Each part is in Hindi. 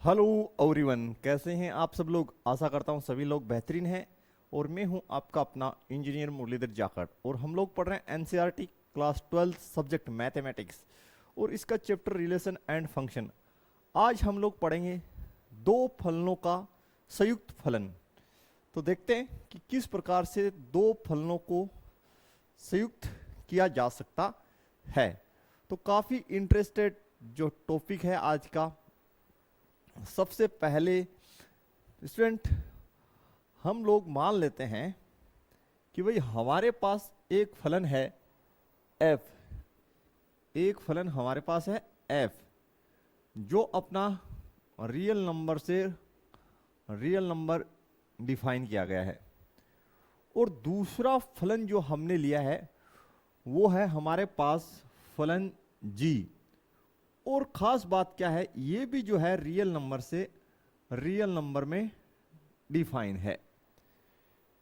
हेलो एवरीवन, कैसे हैं आप सब लोग। आशा करता हूं सभी लोग बेहतरीन हैं। और मैं हूं आपका अपना इंजीनियर मुरलीधर जाखड़ और हम लोग पढ़ रहे हैं एनसीईआरटी क्लास 12 सब्जेक्ट मैथमेटिक्स और इसका चैप्टर रिलेशन एंड फंक्शन। आज हम लोग पढ़ेंगे दो फलनों का संयुक्त फलन। तो देखते हैं कि किस प्रकार से दो फलनों को संयुक्त किया जा सकता है। तो काफ़ी इंटरेस्टेड जो टॉपिक है आज का। सबसे पहले स्टूडेंट, हम लोग मान लेते हैं कि भाई हमारे पास एक फलन है f। एक फलन हमारे पास है f जो अपना रियल नंबर से रियल नंबर डिफाइन किया गया है। और दूसरा फलन जो हमने लिया है वो है हमारे पास फलन g। और ख़ास बात क्या है, ये भी जो है रियल नंबर से रियल नंबर में डिफाइन है।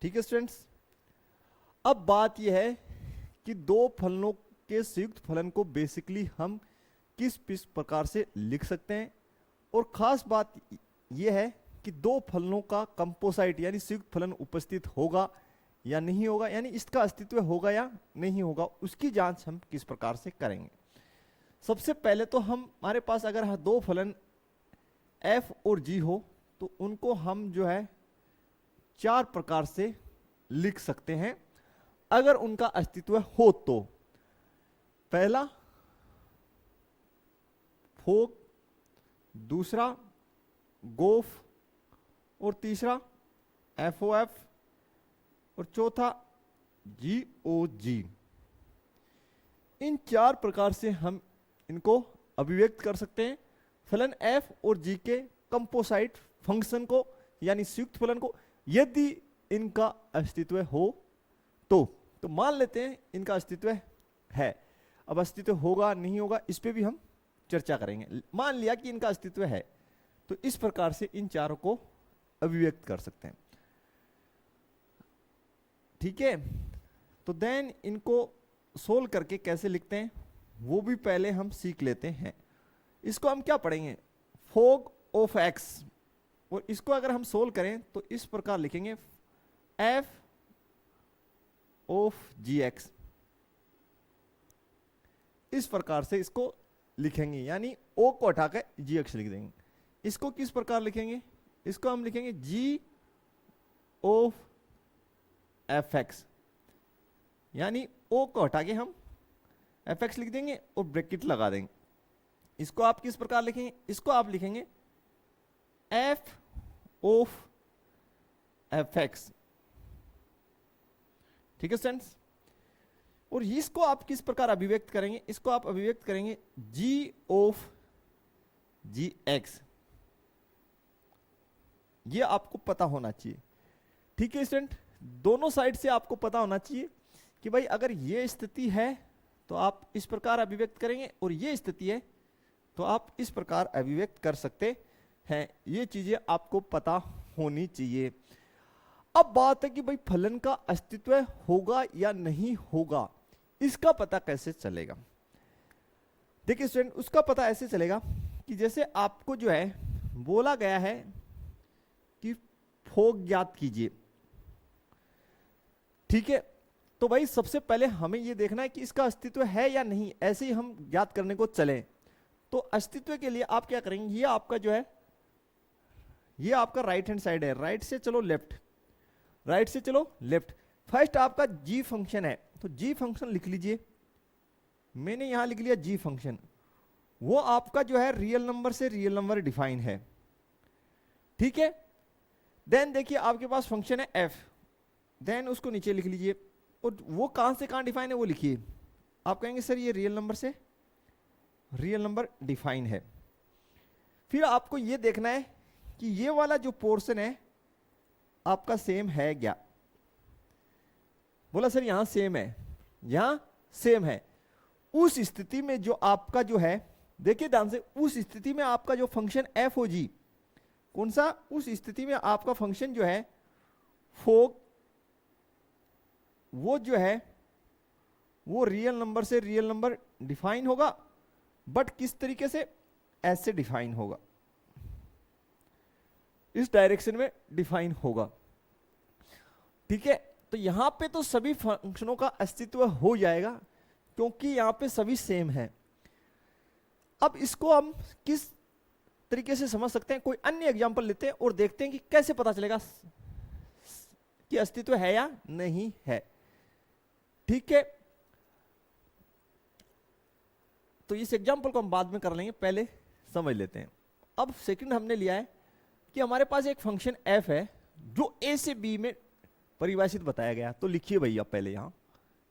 ठीक है स्टूडेंट्स, अब बात यह है कि दो फलनों के संयुक्त फलन को बेसिकली हम किस प्रकार से लिख सकते हैं। और ख़ास बात यह है कि दो फलनों का कंपोसाइट यानी संयुक्त फलन उपस्थित होगा या नहीं होगा, यानी इसका अस्तित्व होगा या नहीं होगा, उसकी जांच हम किस प्रकार से करेंगे। सबसे पहले तो हमारे पास अगर दो फलन f और g हो तो उनको हम जो है चार प्रकार से लिख सकते हैं अगर उनका अस्तित्व हो तो। पहला फोग, दूसरा गोफ, और तीसरा FOF, और चौथा GOG। इन चार प्रकार से हम इनको अभिव्यक्त कर सकते हैं फलन f और g के कंपोसाइट फंक्शन को यानी संयुक्त फलन को, यदि इनका अस्तित्व हो तो मान लेते हैं इनका अस्तित्व है। अब अस्तित्व होगा नहीं होगा इस पे भी हम चर्चा करेंगे। मान लिया कि इनका अस्तित्व है तो इस प्रकार से इन चारों को अभिव्यक्त कर सकते हैं। ठीक है, तो देन इनको सोल्व करके कैसे लिखते हैं वो भी पहले हम सीख लेते हैं। इसको हम क्या पढ़ेंगे, फोग ऑफ x, और इसको अगर हम सोल्व करें तो इस प्रकार लिखेंगे f ऑफ gx। इस प्रकार से इसको लिखेंगे, यानी o को हटाकर gx लिख देंगे। इसको किस प्रकार लिखेंगे, इसको हम लिखेंगे g ऑफ fx, यानी o को हटा के हम fx लिख देंगे और ब्रैकेट लगा देंगे। इसको आप किस प्रकार लिखेंगे, इसको आप लिखेंगे f ऑफ fx। ठीक है स्टूडेंट्स, और इसको आप किस प्रकार अभिव्यक्त करेंगे, इसको आप अभिव्यक्त करेंगे g ऑफ gx। ये आपको पता होना चाहिए। ठीक है स्टूडेंट, दोनों साइड से आपको पता होना चाहिए कि भाई अगर ये स्थिति है तो आप इस प्रकार अभिव्यक्त करेंगे और ये स्थिति है तो आप इस प्रकार अभिव्यक्त कर सकते हैं। ये चीजें आपको पता होनी चाहिए। अब बात है कि भाई फलन का अस्तित्व होगा या नहीं होगा, इसका पता कैसे चलेगा। देखिए स्टूडेंट, उसका पता ऐसे चलेगा कि जैसे आपको जो है बोला गया है कि फोग ज्ञात कीजिए। ठीक है, तो भाई सबसे पहले हमें यह देखना है कि इसका अस्तित्व है या नहीं। ऐसे ही हम ज्ञात करने को चले तो अस्तित्व के लिए आप क्या करेंगे, ये आपका जो है ये आपका राइट हैंड साइड है, राइट से चलो लेफ्ट, राइट से चलो लेफ्ट। फर्स्ट आपका g फंक्शन है तो g फंक्शन लिख लीजिए। मैंने यहां लिख लिया g फंक्शन, वो आपका जो है रियल नंबर से रियल नंबर डिफाइन है। ठीक है, देन देखिए आपके पास फंक्शन है f, देन उसको नीचे लिख लीजिए और वो कहां से कहां डिफाइन है वो लिखिए। आप कहेंगे सर ये रियल नंबर से रियल नंबर डिफाइन है। फिर आपको ये देखना है कि ये वाला जो पोर्शन है आपका सेम है क्या। बोला सर यहां सेम है, यहां सेम है। उस स्थिति में जो आपका जो है, देखिए ध्यान से, उस स्थिति में आपका जो फंक्शन f ओ g कौन सा, उस स्थिति में आपका फंक्शन जो है फोग, वो जो है वो रियल नंबर से रियल नंबर डिफाइन होगा, बट किस तरीके से, ऐसे डिफाइन होगा। इस डायरेक्शन में डिफाइन होगा। ठीक है, तो यहां पे तो सभी फंक्शनों का अस्तित्व हो जाएगा क्योंकि यहां पे सभी सेम है। अब इसको हम किस तरीके से समझ सकते हैं, कोई अन्य एग्जांपल लेते हैं और देखते हैं कि कैसे पता चलेगा कि अस्तित्व है या नहीं है। ठीक है, तो इस एग्जांपल को हम बाद में कर लेंगे, पहले समझ लेते हैं। अब सेकंड हमने लिया है कि हमारे पास एक फंक्शन f है जो a से b में परिभाषित बताया गया। तो लिखिए भैया पहले यहां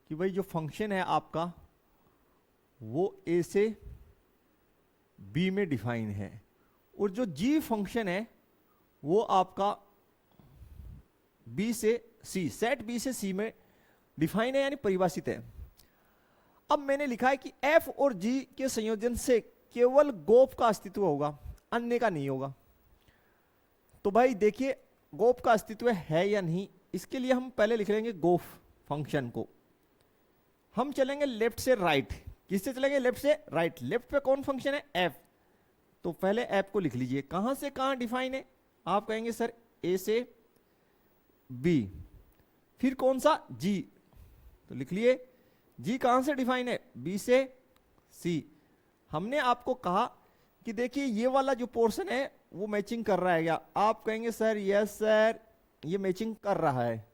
कि भाई जो फंक्शन है आपका वो a से b में डिफाइन है, और जो g फंक्शन है वो आपका b से c, सेट b से c में डिफाइन है यानी परिभाषित है। अब मैंने लिखा है कि f और g के संयोजन से केवल गोफ का अस्तित्व होगा, अन्य का नहीं होगा। तो भाई देखिए गोफ का अस्तित्व है या नहीं, इसके लिए हम पहले लिख लेंगे गोफ फंक्शन को। हम चलेंगे लेफ्ट से राइट। किससे चलेंगे? लेफ्ट से राइट। लेफ्ट पे कौन फंक्शन है? f। तो पहले f को लिख लीजिए। कहां से कहां डिफाइन है? आप कहेंगे सर a से b। फिर कौन सा? g। तो लिख लिए g कहां से डिफाइन है? b से c। हमने आपको कहा कि देखिए ये वाला जो पोर्शन है वो मैचिंग कर रहा है क्या? आप कहेंगे सर यस सर ये मैचिंग कर रहा है,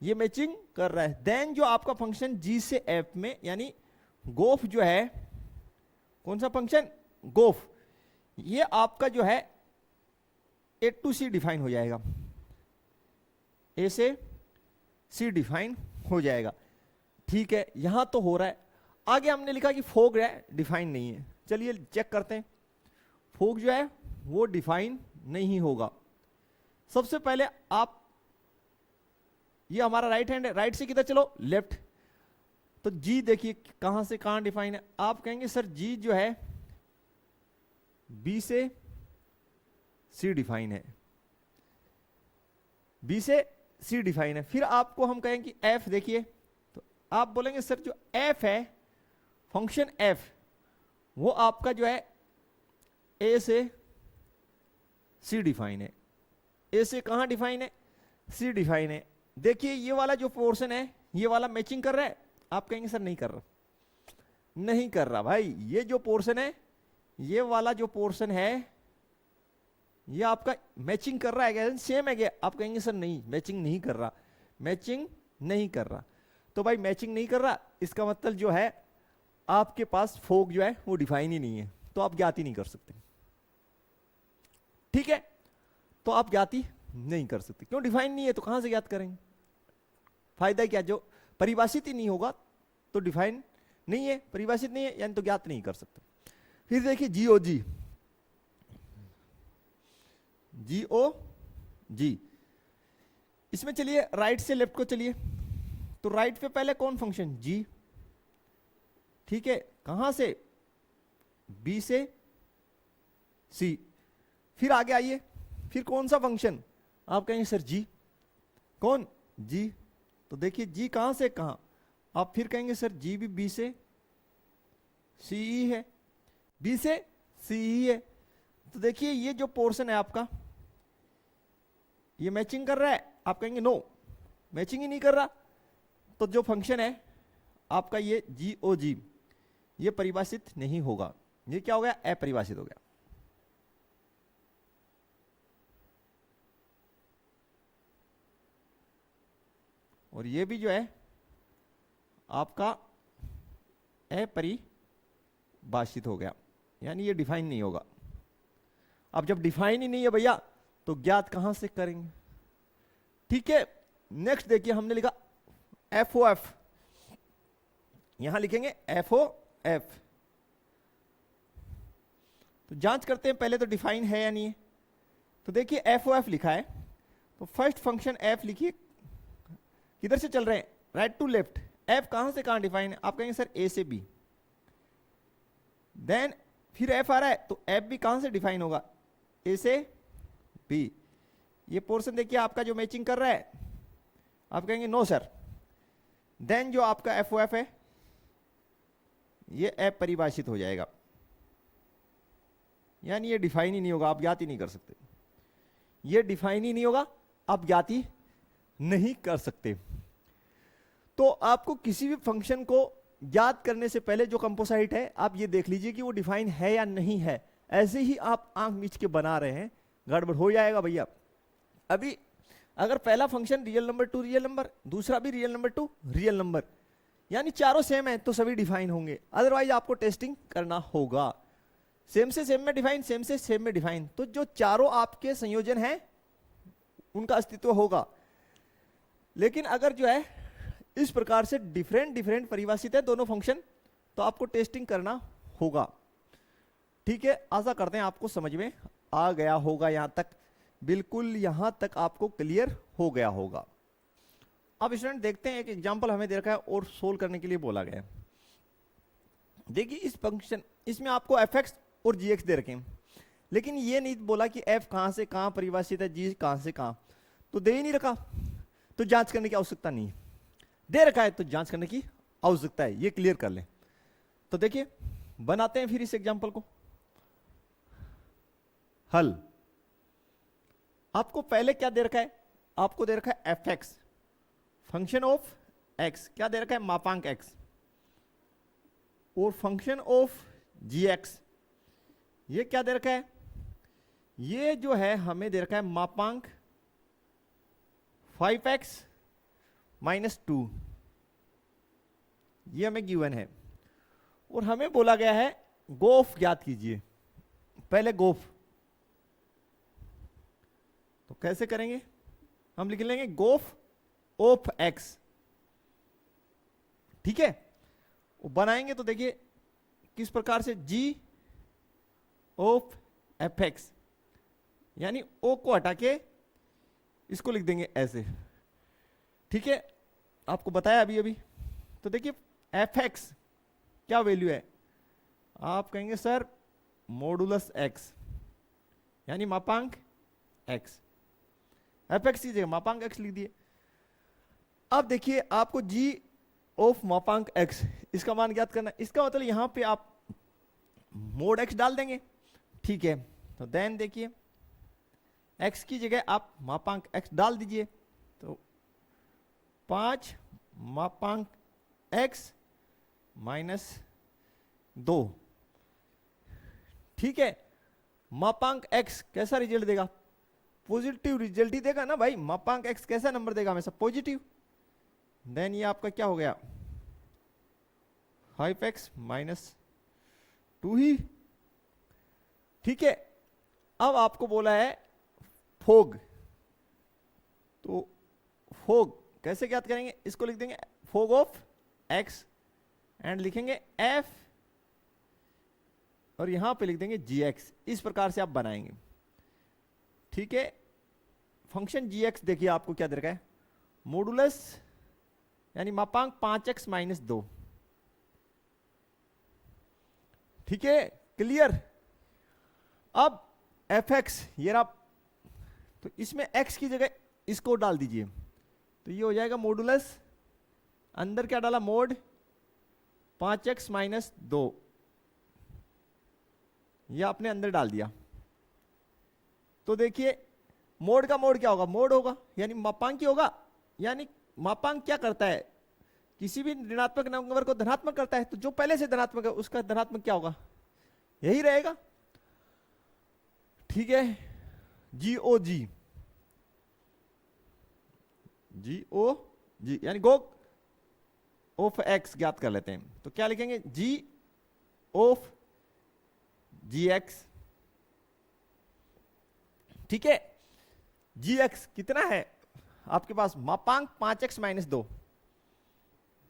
ये मैचिंग कर रहा है। देन जो आपका फंक्शन g से f में यानी गोफ जो है, कौन सा फंक्शन? गोफ, ये आपका जो है a टू c डिफाइन हो जाएगा, a से c डिफाइन हो जाएगा। ठीक है, यहां तो हो रहा है। आगे हमने लिखा कि फोग है डिफाइन नहीं है। चलिए चेक करते हैं। फोग जो है वो डिफाइन नहीं होगा। सबसे पहले आप, ये हमारा राइट हैंड है, राइट से किधर चलो? लेफ्ट। तो जी देखिए कहां से कहां डिफाइन है। आप कहेंगे सर जी जो है बी से सी डिफाइन है, बी से सी डिफाइन है। फिर आपको हम कहेंगे कि एफ देखिए, तो आप बोलेंगे सर जो एफ है, फंक्शन एफ, वो आपका जो है ए से सी डिफाइन है। ए से कहां डिफाइन है? सी डिफाइन है। देखिए ये वाला जो पोर्शन है ये वाला मैचिंग कर रहा है? आप कहेंगे सर नहीं कर रहा, नहीं कर रहा भाई। ये जो पोर्शन है, ये वाला जो पोर्शन है ये आपका मैचिंग कर रहा है क्या? सेम है क्या? आप कहेंगे सर नहीं, मैचिंग नहीं कर रहा, मैचिंग नहीं कर रहा। तो भाई मैचिंग नहीं कर रहा, इसका मतलब जो है आपके पास फोग जो है वो डिफाइन ही नहीं है, तो आप ज्ञात ही नहीं कर सकते। ठीक है, तो आप ज्ञात ही नहीं कर सकते। क्यों? डिफाइन नहीं है तो कहां से ज्ञात करेंगे? फायदा क्या? जो परिभाषित ही नहीं होगा तो डिफाइन नहीं है, परिभाषित नहीं है यानी तो ज्ञात नहीं कर सकते। फिर देखिए जी ओ जी, जी ओ जी, इसमें चलिए राइट से लेफ्ट को चलिए। तो राइट पे पहले कौन फंक्शन? जी। ठीक है, कहां से? बी से सी। फिर आगे आइए, फिर कौन सा फंक्शन? आप कहेंगे सर जी। कौन? जी। तो देखिए जी कहां से कहां? आप फिर कहेंगे सर जी भी बी से सी ही है, बी से सी ही है। तो देखिए ये जो पोर्शन है आपका ये मैचिंग कर रहा है? आप कहेंगे नो, मैचिंग ही नहीं कर रहा। तो जो फंक्शन है आपका ये जी ओ जी, ये परिभाषित नहीं होगा। ये क्या हो गया? अपरिभाषित हो गया। और ये भी जो है आपका अपरिभाषित हो गया, यानी ये डिफाइन नहीं होगा। अब जब डिफाइन ही नहीं है भैया तो ज्ञात कहां से करेंगे? ठीक है, नेक्स्ट देखिए हमने लिखा एफ ओ एफ, यहां लिखेंगे एफ ओ एफ। तो जांच करते हैं पहले तो डिफाइन है या नहीं है। तो देखिए एफ ओ एफ लिखा है, तो फर्स्ट फंक्शन एफ लिखिए। किधर से चल रहे हैं? Right to left. एफ कहां से कहां डिफाइन है? आप कहेंगे सर ए से बी। देन फिर एफ आ रहा है तो एफ भी कहां से डिफाइन होगा? ए से बी। ये पोर्शन देखिए आपका जो मैचिंग कर रहा है, आप कहेंगे नो सर। देन जो आपका एफ ओ एफ है ये अपरिभाषित हो जाएगा, यानी ये डिफाइन ही नहीं होगा, आप ज्ञात ही नहीं कर सकते। ये डिफाइन ही नहीं होगा, आप ज्ञात ही नहीं कर सकते। तो आपको किसी भी फंक्शन को ज्ञात करने से पहले जो कंपोसाइट है आप ये देख लीजिए कि वो डिफाइन है या नहीं है। ऐसे ही आप आंख मीच के बना रहे हैं, गड़बड़ हो जाएगा भैया। अभी अगर पहला function real number two real number, दूसरा भी real number two real number, यानी चारों सेम है तो सभी डिफाइन होंगे, अदरवाइज आपको टेस्टिंग करना होगा। सेम से सेम में डिफाइन, सेम से सेम में डिफाइन, तो जो चारों आपके संयोजन हैं उनका अस्तित्व होगा। लेकिन अगर जो है इस प्रकार से डिफरेंट डिफरेंट परिभाषित है दोनों फंक्शन, तो आपको टेस्टिंग करना होगा। ठीक है, आशा करते हैं आपको समझ में आ गया होगा, यहां तक बिल्कुल यहां तक आपको क्लियर हो गया होगा। अब स्टूडेंट देखते हैं, एक एग्जांपल हमें दे रखा है और सोल्व करने के लिए बोला गया है। देखिए इस फंक्शन, इसमें आपको fx और gx दे रखे हैं, लेकिन ये नहीं बोला कि f कहां से कहां परिभाषित है, g कहां से कहां, तो दे ही नहीं रखा, तो जांच करने की आवश्यकता नहीं है। दे रखा है तो जांच करने की आवश्यकता है, ये क्लियर कर लें। तो देखिए बनाते हैं फिर इस एग्जांपल को हल। आपको पहले क्या दे रखा है, आपको दे रखा है fx फंक्शन ऑफ x, क्या दे रखा है, मापांक x, और फंक्शन ऑफ gx ये क्या दे रखा है, ये जो है हमें दे रखा है मापांक 5x माइनस 2, ये हमें गिवन है। और हमें बोला गया है गोफ ज्ञात कीजिए। पहले गोफ तो कैसे करेंगे, हम लिख लेंगे गोफ ऑफ x, ठीक है। वो बनाएंगे तो देखिए किस प्रकार से, g ऑफ fx, यानी o को हटा के इसको लिख देंगे ऐसे, ठीक है, आपको बताया अभी अभी। तो देखिए fx क्या वैल्यू है, आप कहेंगे सर मॉडुलस x, यानी मापांक x, fx की जगह मापांक x लिख दिए। अब देखिए आपको g ऑफ मापांक x इसका मान ज्ञात करना है, इसका मतलब यहां पे आप मोड x डाल देंगे, ठीक है। तो देन देखिए x की जगह आप मापांक x डाल दीजिए, तो 5 मापांक x माइनस 2, ठीक है। मापांक x कैसा रिजल्ट देगा, पॉजिटिव रिजल्ट ही देगा ना भाई, मापांक x कैसा नंबर देगा, हमेशा पॉजिटिव। देन ये आपका क्या हो गया, 5x माइनस 2 ही, ठीक है। अब आपको बोला है फोग, तो फोग कैसे ज्ञात करेंगे, इसको लिख देंगे फोग ऑफ x एंड लिखेंगे f, और यहां पे लिख देंगे gx। इस प्रकार से आप बनाएंगे, ठीक है। फंक्शन gx देखिए आपको क्या दे रखा है, मॉडुलस यानी मापांक 5x माइनस 2, ठीक है, क्लियर। अब fx ये रहा, तो इसमें x की जगह इसको डाल दीजिए, तो ये हो जाएगा मॉडुलस, अंदर क्या डाला, मोड 5x माइनस 2, ये आपने अंदर डाल दिया। तो देखिए मोड का मोड क्या होगा, मोड होगा यानी मापांक ही होगा, यानी मापांक क्या करता है, किसी भी ऋणात्मक नंबर को धनात्मक करता है, तो जो पहले से धनात्मक है उसका धनात्मक क्या होगा, यही रहेगा, ठीक है। GOG यानी गोग ऑफ x ज्ञात कर लेते हैं, तो क्या लिखेंगे, g ऑफ gx, ठीक है। gx कितना है आपके पास, मापांक 5x माइनस 2,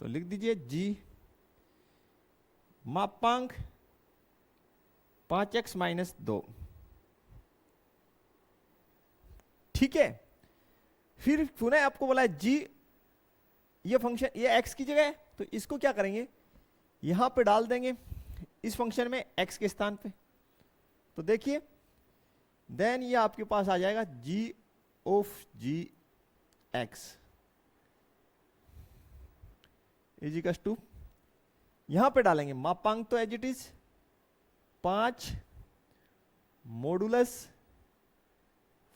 तो लिख दीजिए g मापांक 5x माइनस 2, ठीक है। फिर पुनः आपको बोला है g, ये फंक्शन ये x की जगह है, तो इसको क्या करेंगे, यहां पे डाल देंगे इस फंक्शन में x के स्थान पे, तो देखिए देन ये आपके पास आ जाएगा g of gx is equal to, यहां पे डालेंगे मापांक तो as it is 5 modulus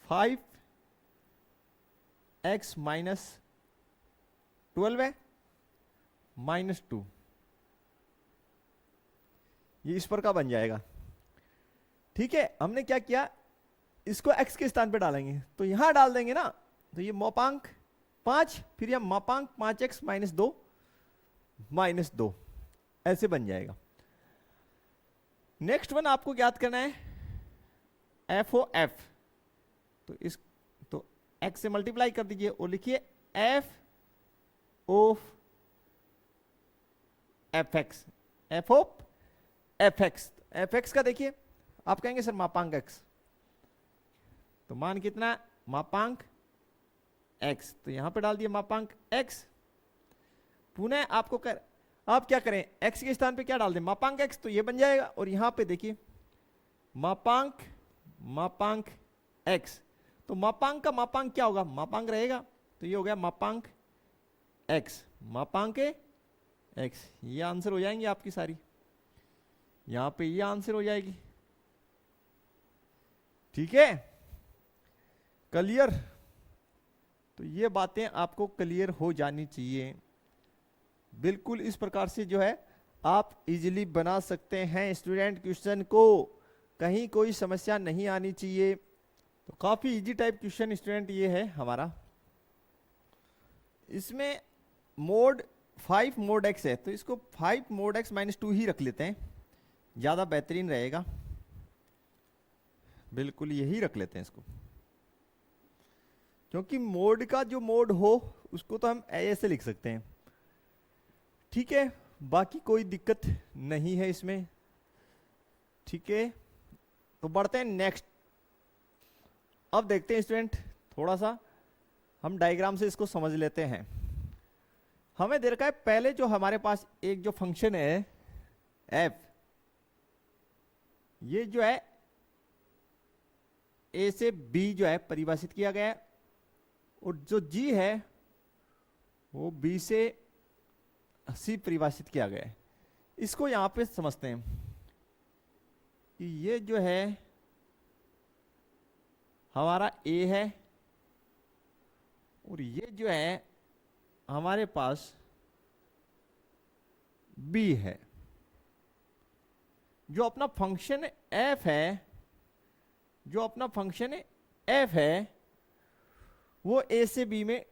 5 x minus 12 है माइनस 2, ये इस पर का बन जाएगा। ठीक है, हमने क्या किया, इसको x के स्थान पे डालेंगे तो यहां डाल देंगे ना, तो ये मापांक 5, फिर यह मापांक 5x माइनस 2 ऐसे बन जाएगा। नेक्स्ट वन आपको ज्ञात करना है एफ ओ एफ, तो x से मल्टीप्लाई कर दीजिए और लिखिए F of F x, F of F x. F x का देखिए, आप कहेंगे सर मापांक x, तो मान कितना, मापांक x, तो यहां पे डाल दिए मापांक x। पुनः आपको आप क्या करें, x के स्थान पे क्या डाल दें, मापांक x, तो ये बन जाएगा। और यहां पे देखिए मापांक x, तो मापांक का मापांक क्या होगा, मापांक रहेगा, तो ये हो गया मापांक x, मापांक x। ये आंसर हो जाएंगे आपकी सारी, यहां पे ये आंसर हो जाएगी। ठीक है, क्लियर? तो ये बातें आपको क्लियर हो जानी चाहिए। बिल्कुल इस प्रकार से जो है आप इजीली बना सकते हैं स्टूडेंट, क्वेश्चन को कहीं कोई समस्या नहीं आनी चाहिए। तो काफी इजी टाइप क्वेश्चन स्टूडेंट ये है हमारा। इसमें मोड 5 मोड x है, तो इसको 5 मोड x माइनस 2 ही रख लेते हैं, ज्यादा बेहतरीन रहेगा। बिल्कुल यही रख लेते हैं इसको, क्योंकि मोड का जो मोड हो उसको तो हम ऐसे लिख सकते हैं। ठीक है, बाकी कोई दिक्कत नहीं है इसमें। ठीक है, तो बढ़ते हैं नेक्स्ट। अब देखते हैं स्टूडेंट, थोड़ा सा हम डायग्राम से इसको समझ लेते हैं। हमें दे रखा है पहले जो हमारे पास एक जो फंक्शन है f, ये जो है a से b जो है परिभाषित किया गया है, और जो g है वो b से c परिभाषित किया गया है। इसको यहां पे समझते हैं कि ये जो है हमारा a है, और ये जो है हमारे पास b है। जो अपना फंक्शन f है, जो अपना फंक्शन f है वो a से b में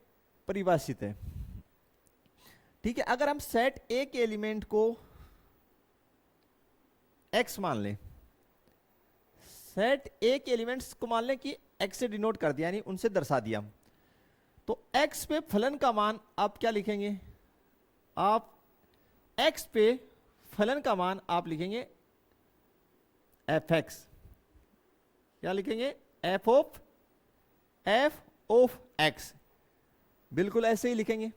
परिभाषित है। ठीक है, अगर हम सेट a के एलिमेंट को x मान लें, सेट a के एलिमेंट्स को मान लें कि x से डिनोट कर दिया, यानी उनसे दर्शा दिया, तो x पे फलन का मान आप क्या लिखेंगे, आप x पे फलन का मान आप लिखेंगे fx। क्या लिखेंगे, f ऑफ x, बिल्कुल ऐसे ही लिखेंगे,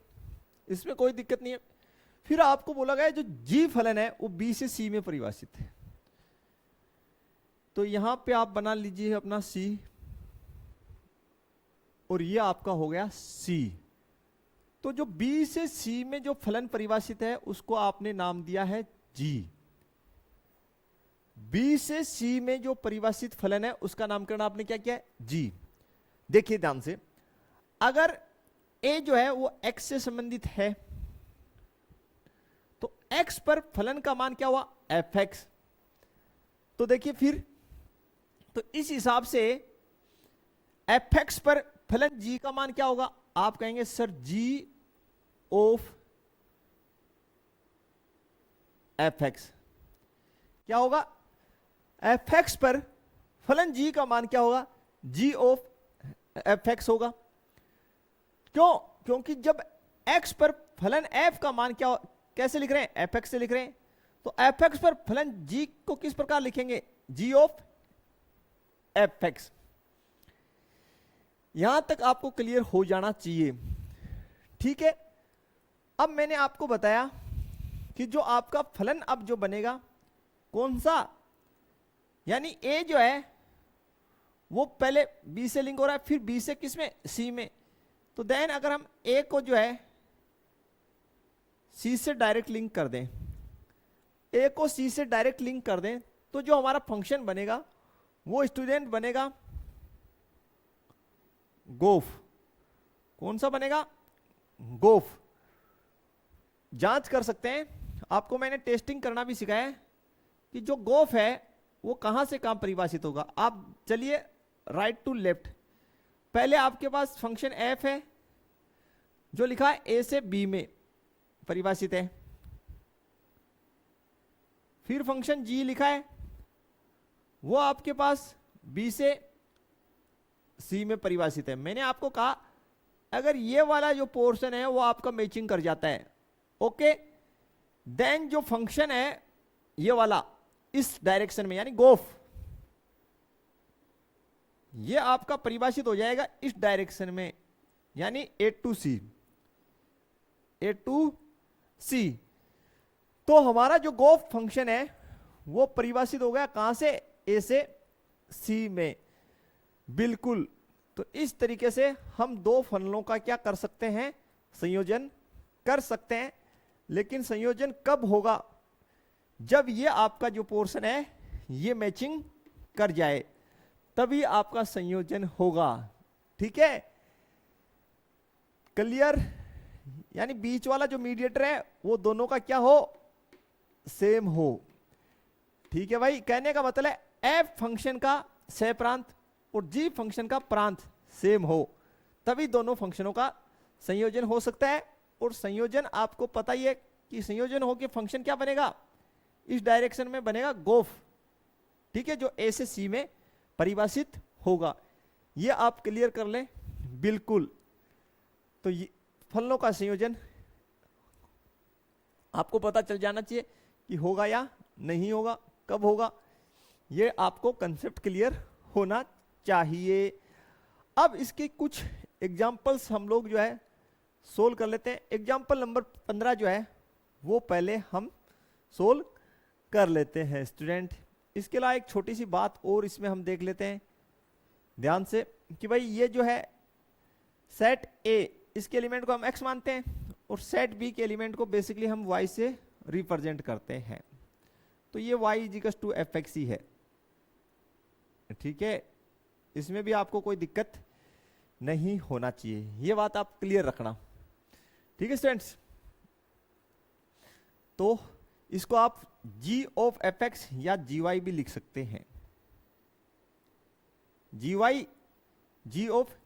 इसमें कोई दिक्कत नहीं है। फिर आपको बोला गया जो g फलन है वो b से c में परिभाषित है, तो यहां पे आप बना लीजिए अपना c, और ये आपका हो गया c। तो जो b से c में जो फलन परिभाषित है उसको आपने नाम दिया है g। b से c में जो परिभाषित फलन है उसका नामकरण आपने क्या किया है, g। देखिए ध्यान से, अगर a जो है वो x से संबंधित है, तो x पर फलन का मान क्या हुआ, fx। तो देखिए फिर, तो इस हिसाब से fx पर फलन g का मान क्या होगा, आप कहेंगे सर g ऑफ fx क्या होगा, fx पर फलन g का मान क्या होगा, g ऑफ fx होगा। क्यों, क्योंकि जब x पर फलन f का मान क्या, कैसे लिख रहे हैं, fx से लिख रहे हैं, तो fx पर फलन g को किस प्रकार लिखेंगे, g ऑफ fx। यहां तक आपको क्लियर हो जाना चाहिए। ठीक है, अब मैंने आपको बताया कि जो आपका फलन अब जो बनेगा कौन सा, यानी a जो है वो पहले b से लिंक हो रहा है, फिर b से किस में, c में। तो देन अगर हम a को जो है c से डायरेक्ट लिंक कर दें, a को c से डायरेक्ट लिंक कर दें, तो जो हमारा फंक्शन बनेगा वो स्टूडेंट बनेगा गोफ। कौन सा बनेगा? गोफ। जांच कर सकते हैं, आपको मैंने टेस्टिंग करना भी सिखाया है कि जो गोफ है वो कहां से कहां परिभाषित होगा। आप चलिए राइट टू लेफ्ट। पहले आपके पास फंक्शन एफ है जो लिखा है ए से बी में परिभाषित है, फिर फंक्शन जी लिखा है वो आपके पास बी से सी में परिभाषित है। मैंने आपको कहा अगर ये वाला जो पोर्शन है वो आपका मैचिंग कर जाता है, ओके, देन जो फंक्शन है ये वाला इस डायरेक्शन में यानी गोफ, ये आपका परिभाषित हो जाएगा इस डायरेक्शन में यानी ए टू सी, ए टू सी। तो हमारा जो गोफ फंक्शन है वो परिभाषित हो गया कहां से? ए से सी में, बिल्कुल। तो इस तरीके से हम दो फलनों का क्या कर सकते हैं? संयोजन कर सकते हैं। लेकिन संयोजन कब होगा? जब ये आपका जो पोर्शन है ये मैचिंग कर जाए, तभी आपका संयोजन होगा। ठीक है, क्लियर? यानी बीच वाला जो मीडिएटर है वो दोनों का क्या हो? सेम हो। ठीक है भाई, कहने का मतलब है एफ फंक्शन का सह प्रांत और जी फंक्शन का प्रांत सेम हो, तभी दोनों फंक्शनों का संयोजन हो सकता है। और संयोजन आपको पता ही है कि संयोजन हो के फंक्शन क्या बनेगा? इस डायरेक्शन में बनेगा गोफ। ठीक है, जो ए से सी में परिभाषित होगा। ये आप क्लियर कर लें, बिल्कुल। तो ये फलनों का संयोजन आपको पता चल जाना चाहिए कि होगा या नहीं होगा, कब होगा, ये आपको कंसेप्ट क्लियर होना चाहिए। अब इसके कुछ एग्जाम्पल्स हम लोग जो है सोल्व कर लेते हैं। एग्जाम्पल नंबर 15 जो है वो पहले हम सोल्व कर लेते हैं स्टूडेंट। इसके अलावा एक छोटी सी बात और इसमें हम देख लेते हैं ध्यान से कि भाई ये जो है सेट ए, इसके एलिमेंट को हम x मानते हैं और सेट बी के एलिमेंट को बेसिकली हम y से रिप्रेजेंट करते हैं। तो ये y equal to f x ही है। ठीक है, इसमें भी आपको कोई दिक्कत नहीं होना चाहिए, ये बात आप क्लियर रखना। ठीक है स्टूडेंट्स, तो इसको आप g ऑफ एफ एक्स या gy भी लिख सकते हैं। gy g of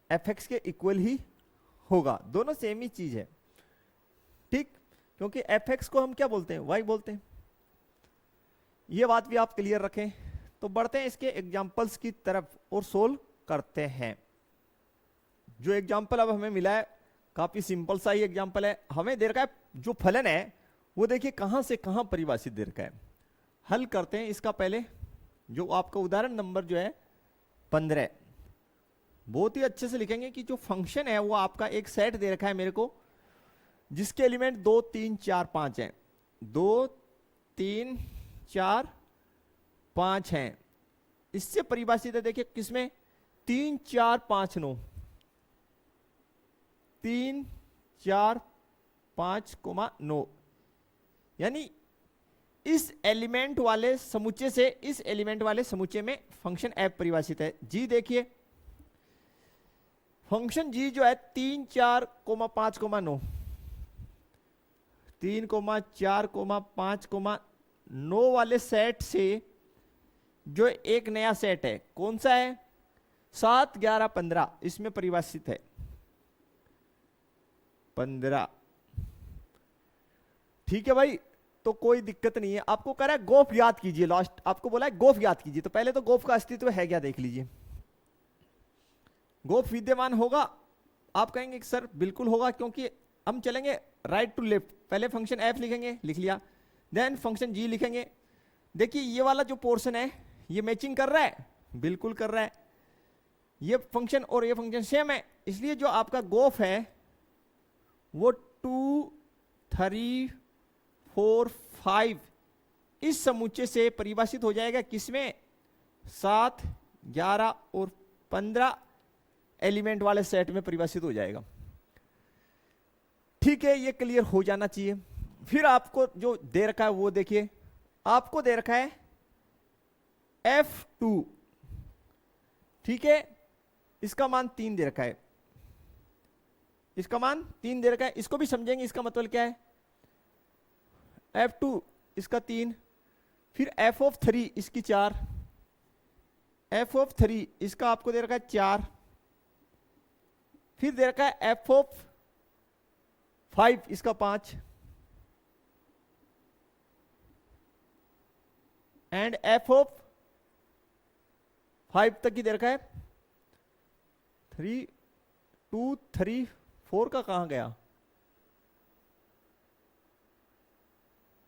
F x के इक्वल ही होगा, दोनों सेम ही चीज है। ठीक, क्योंकि एफ एक्स को हम क्या बोलते हैं? y बोलते हैं। ये बात भी आप क्लियर रखें। तो बढ़ते हैं इसके एग्जाम्पल्स की तरफ और सोल्व करते हैं। जो एग्जाम्पल अब हमें मिला है काफी सिंपल सा ही एग्जाम्पल है। हमें दे रखा है जो फलन है वो देखिए कहां से कहां परिभाषित दे रखा है। हल करते हैं इसका। पहले जो आपका उदाहरण नंबर जो है 15, बहुत ही अच्छे से लिखेंगे कि जो फंक्शन है वो आपका एक सेट दे रखा है मेरे को, जिसके एलिमेंट 2 3 4 5 हैं। 2 3 4 5 हैं। इससे परिभाषित है देखिए किसमें? 3 4 5 9, 3 4 5 9, यानी इस एलिमेंट वाले समुच्चय से इस एलिमेंट वाले समुच्चय में फंक्शन एफ परिभाषित है। जी देखिए फंक्शन जी जो है 3 4 5 9, 3 4 5 9 वाले सेट से जो एक नया सेट है, कौन सा है? 7 11 15, इसमें परिभाषित है 15। ठीक है भाई, तो कोई दिक्कत नहीं है। आपको कह रहा है गोफ याद कीजिए, लास्ट आपको बोला है गोफ याद कीजिए। तो पहले तो गोफ का अस्तित्व है क्या देख लीजिए। गोफ विद्यमान होगा? आप कहेंगे कि सर बिल्कुल होगा, क्योंकि हम चलेंगे राइट टू लेफ्ट। पहले फंक्शन एफ लिखेंगे, लिख लिया, देन फंक्शन जी लिखेंगे। देखिए ये वाला जो पोर्शन है ये मैचिंग कर रहा है, बिल्कुल कर रहा है। ये फंक्शन और ये फंक्शन सेम है, इसलिए जो आपका गोफ है वो 2 3 4 5 इस समुच्चय से परिभाषित हो जाएगा। किसमें? 7 11 और 15 एलिमेंट वाले सेट में परिभाषित हो जाएगा। ठीक है, ये क्लियर हो जाना चाहिए। फिर आपको जो दे रखा है वो देखिए, आपको दे रखा है F2। ठीक है, इसका मान 3 दे रखा है। इसका मान 3 दे रखा है, इसको भी समझेंगे इसका मतलब क्या है। f2 इसका 3, फिर f ऑफ 3 इसकी 4, f ऑफ 3 इसका आपको दे रखा है 4, फिर दे रखा है f ऑफ 5 इसका 5, एंड f ऑफ 5 तक की दे रखा है 3 2 3 4 का कहां गया,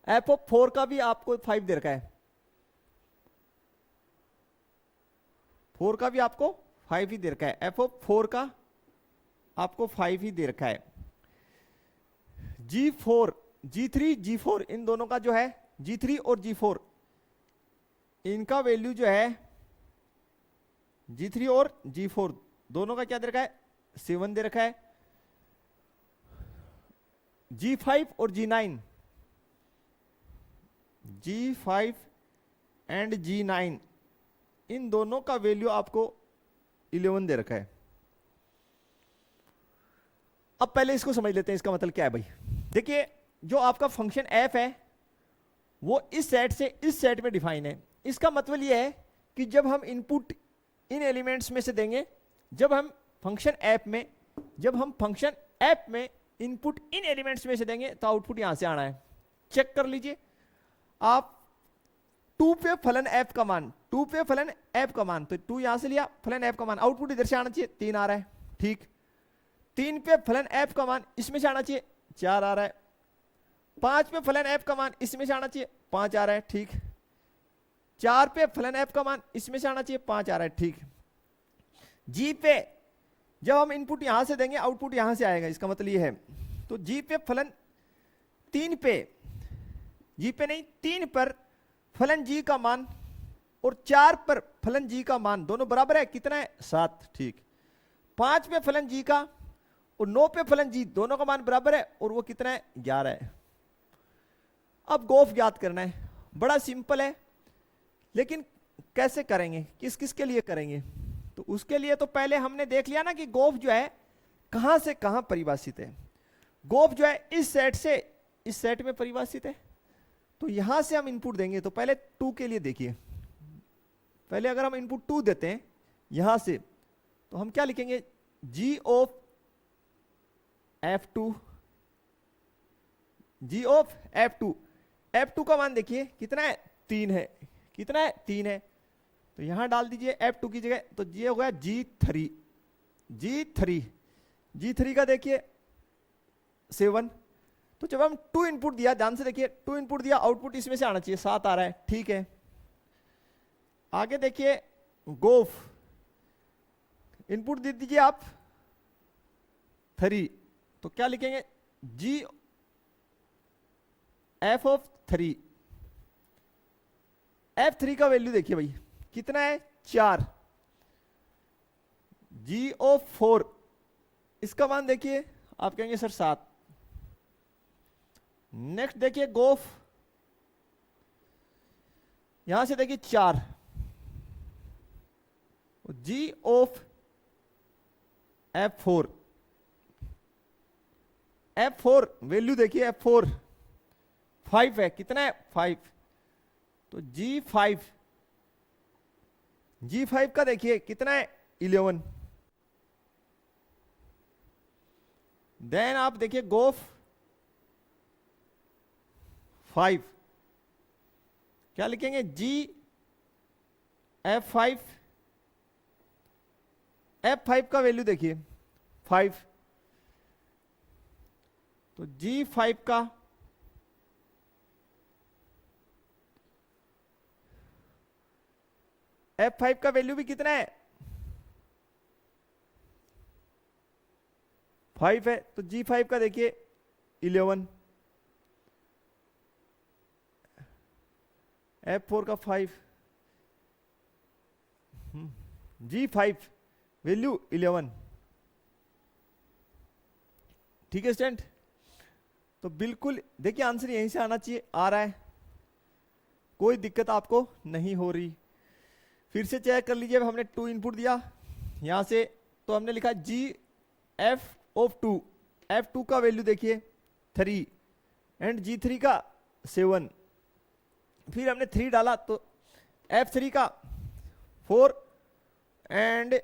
f ऑफ 4 का भी आपको 5 दे रखा है, 4 का भी आपको 5 ही दे रखा है, f ऑफ 4 का आपको 5 ही दे रखा है। G4 G3 G4 इन दोनों का जो है G3 और G4 इनका वैल्यू जो है G3 और G4 दोनों का क्या दे रखा है 7 दे रखा है। G5 और G9 G5 एंड G9 इन दोनों का वैल्यू आपको 11 दे रखा है। अब पहले इसको समझ लेते हैं इसका मतलब क्या है भाई। देखिए जो आपका फंक्शन f है वो इस सेट से इस सेट में डिफाइन है। इसका मतलब ये है कि जब हम इनपुट इन एलिमेंट्स में से देंगे, जब हम फंक्शन f में इनपुट इन एलिमेंट्स में से देंगे तो आउटपुट यहां से आना है। चेक कर लीजिए आप 2 पे फलन f का मान, 2 पे फलन f का मान, तो 2 यहां से लिया, फलन f का मान आउटपुट इधर से आना चाहिए 3 आ रहा है, ठीक। 3 पे फलन f का मान इसमें से आना चाहिए 4 आ रहा है। 5 पे फलन f का मान इसमें से आना चाहिए 5 आ रहा है, ठीक। 4 पे फलन f का मान इसमें से आना चाहिए 5 आ रहा है, ठीक। g पे जब हम इनपुट यहां से देंगे आउटपुट यहां से आएगा, इसका मतलब ये है। तो g पे फलन 3 पे, g पे नहीं 3 पर फलन g का मान और 4 पर फलन g का मान दोनों बराबर है, कितना है 7, ठीक। 5 पे फलन g का और 9 पे फलन g दोनों का मान बराबर है और वो कितना है 11 है। अब गोफ ज्ञात करना है, बड़ा सिंपल है, लेकिन कैसे करेंगे, किस किस के लिए करेंगे। तो उसके लिए तो पहले हमने देख लिया ना कि गोफ जो है कहां से कहां परिभाषित है। गोफ जो है इस सेट से इस सेट में परिभाषित है। तो यहां से हम इनपुट देंगे, तो पहले 2 के लिए देखिए, पहले अगर हम इनपुट 2 देते हैं यहां से तो हम क्या लिखेंगे g of f2, g of f2, f2 का मान देखिए कितना है 3 है, कितना है 3 है, तो यहां डाल दीजिए f2 की जगह, तो ये हो गया g3, g3 का देखिए 7। तो जब हम 2 इनपुट दिया, ध्यान से देखिए 2 इनपुट दिया, आउटपुट इसमें से आना चाहिए 7 आ रहा है, ठीक है। आगे देखिए गोफ, इनपुट दे दीजिए आप 3, तो क्या लिखेंगे g f ऑफ 3, f3 का वैल्यू देखिए भाई कितना है 4, g ऑफ 4 इसका मान देखिए आप कहेंगे सर 7। नेक्स्ट देखिए गोफ, यहां से देखिए 4, g of f4, f4 value देखिए f4 5 है, कितना है 5, तो g5 का देखिए कितना है 11। देन आप देखिए गोफ 5, क्या लिखेंगे g f5 का वैल्यू देखिए 5, तो g5 का f5 का वैल्यू भी कितना है 5 है, तो g5 का देखिए 11, f4 का 5, g5 वैल्यू 11, ठीक है स्टूडेंट। तो बिल्कुल देखिए आंसर यहीं से आना चाहिए, आ रहा है, कोई दिक्कत आपको नहीं हो रही। फिर से चेक कर लीजिए, हमने 2 इनपुट दिया यहां से, तो हमने लिखा g f ऑफ 2, F2 का वैल्यू देखिए 3 एंड G3 का 7, फिर हमने 3 डाला तो F3 का 4 एंड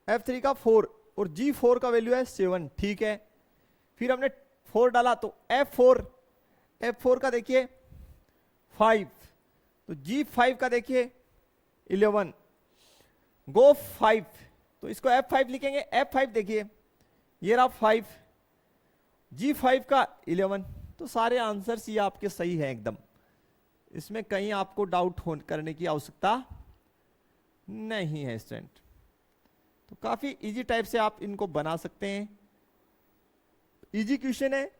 F3 का 4 और G4 का वैल्यू है 7, ठीक है। फिर हमने 4 डाला तो F4 का देखिए 5, तो G5 का देखिए 11, गो 5, तो इसको F5 लिखेंगे। F5 देखिए ये रहा 5, G5 का 11, तो सारे आंसर्स ये आपके सही हैं एकदम, इसमें कहीं आपको डाउट करने की आवश्यकता नहीं है स्टूडेंट। तो काफी इजी टाइप से आप इनको बना सकते हैं, इजी क्वेश्चन है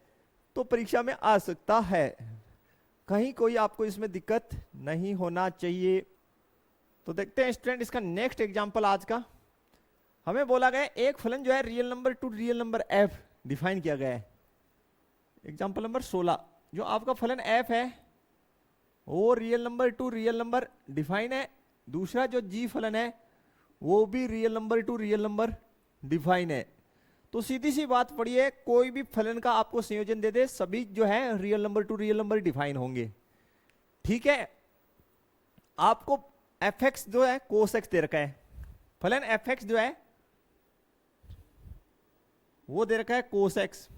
तो परीक्षा में आ सकता है, कहीं कोई आपको इसमें दिक्कत नहीं होना चाहिए। तो देखते हैं स्टूडेंट इसका नेक्स्ट एग्जांपल आज का। हमें बोला गया एक फलन जो है real number two real number f define किया गया है। एग्जांपल नंबर 16, जो आपका फलन f है वो real number two real number define है, दूसरा जो g फलन है वो भी real number two real number define है। तो सीधी सी बात पढ़िए, कोई भी फलन का आपको संयोजन दे दे, सभी जो है real number two real number define होंगे, ठीक है। आपको fx जो है cos x दे रखा है, फलन fx जो है वो दे रखा है cos x,